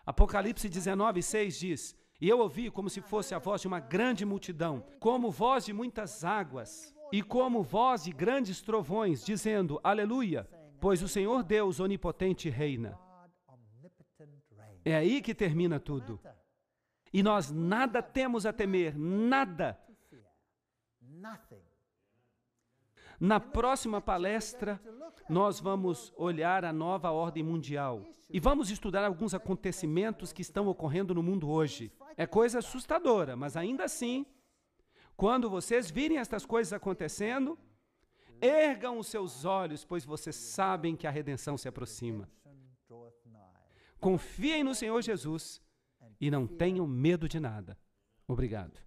Apocalipse 19, 6 diz: E eu ouvi como se fosse a voz de uma grande multidão, como voz de muitas águas, e como voz de grandes trovões, dizendo: Aleluia, pois o Senhor Deus onipotente reina. É aí que termina tudo. E nós nada temos a temer, nada. Na próxima palestra, nós vamos olhar a nova ordem mundial e vamos estudar alguns acontecimentos que estão ocorrendo no mundo hoje. É coisa assustadora, mas ainda assim, quando vocês virem estas coisas acontecendo, ergam os seus olhos, pois vocês sabem que a redenção se aproxima. Confiem no Senhor Jesus e não tenham medo de nada. Obrigado.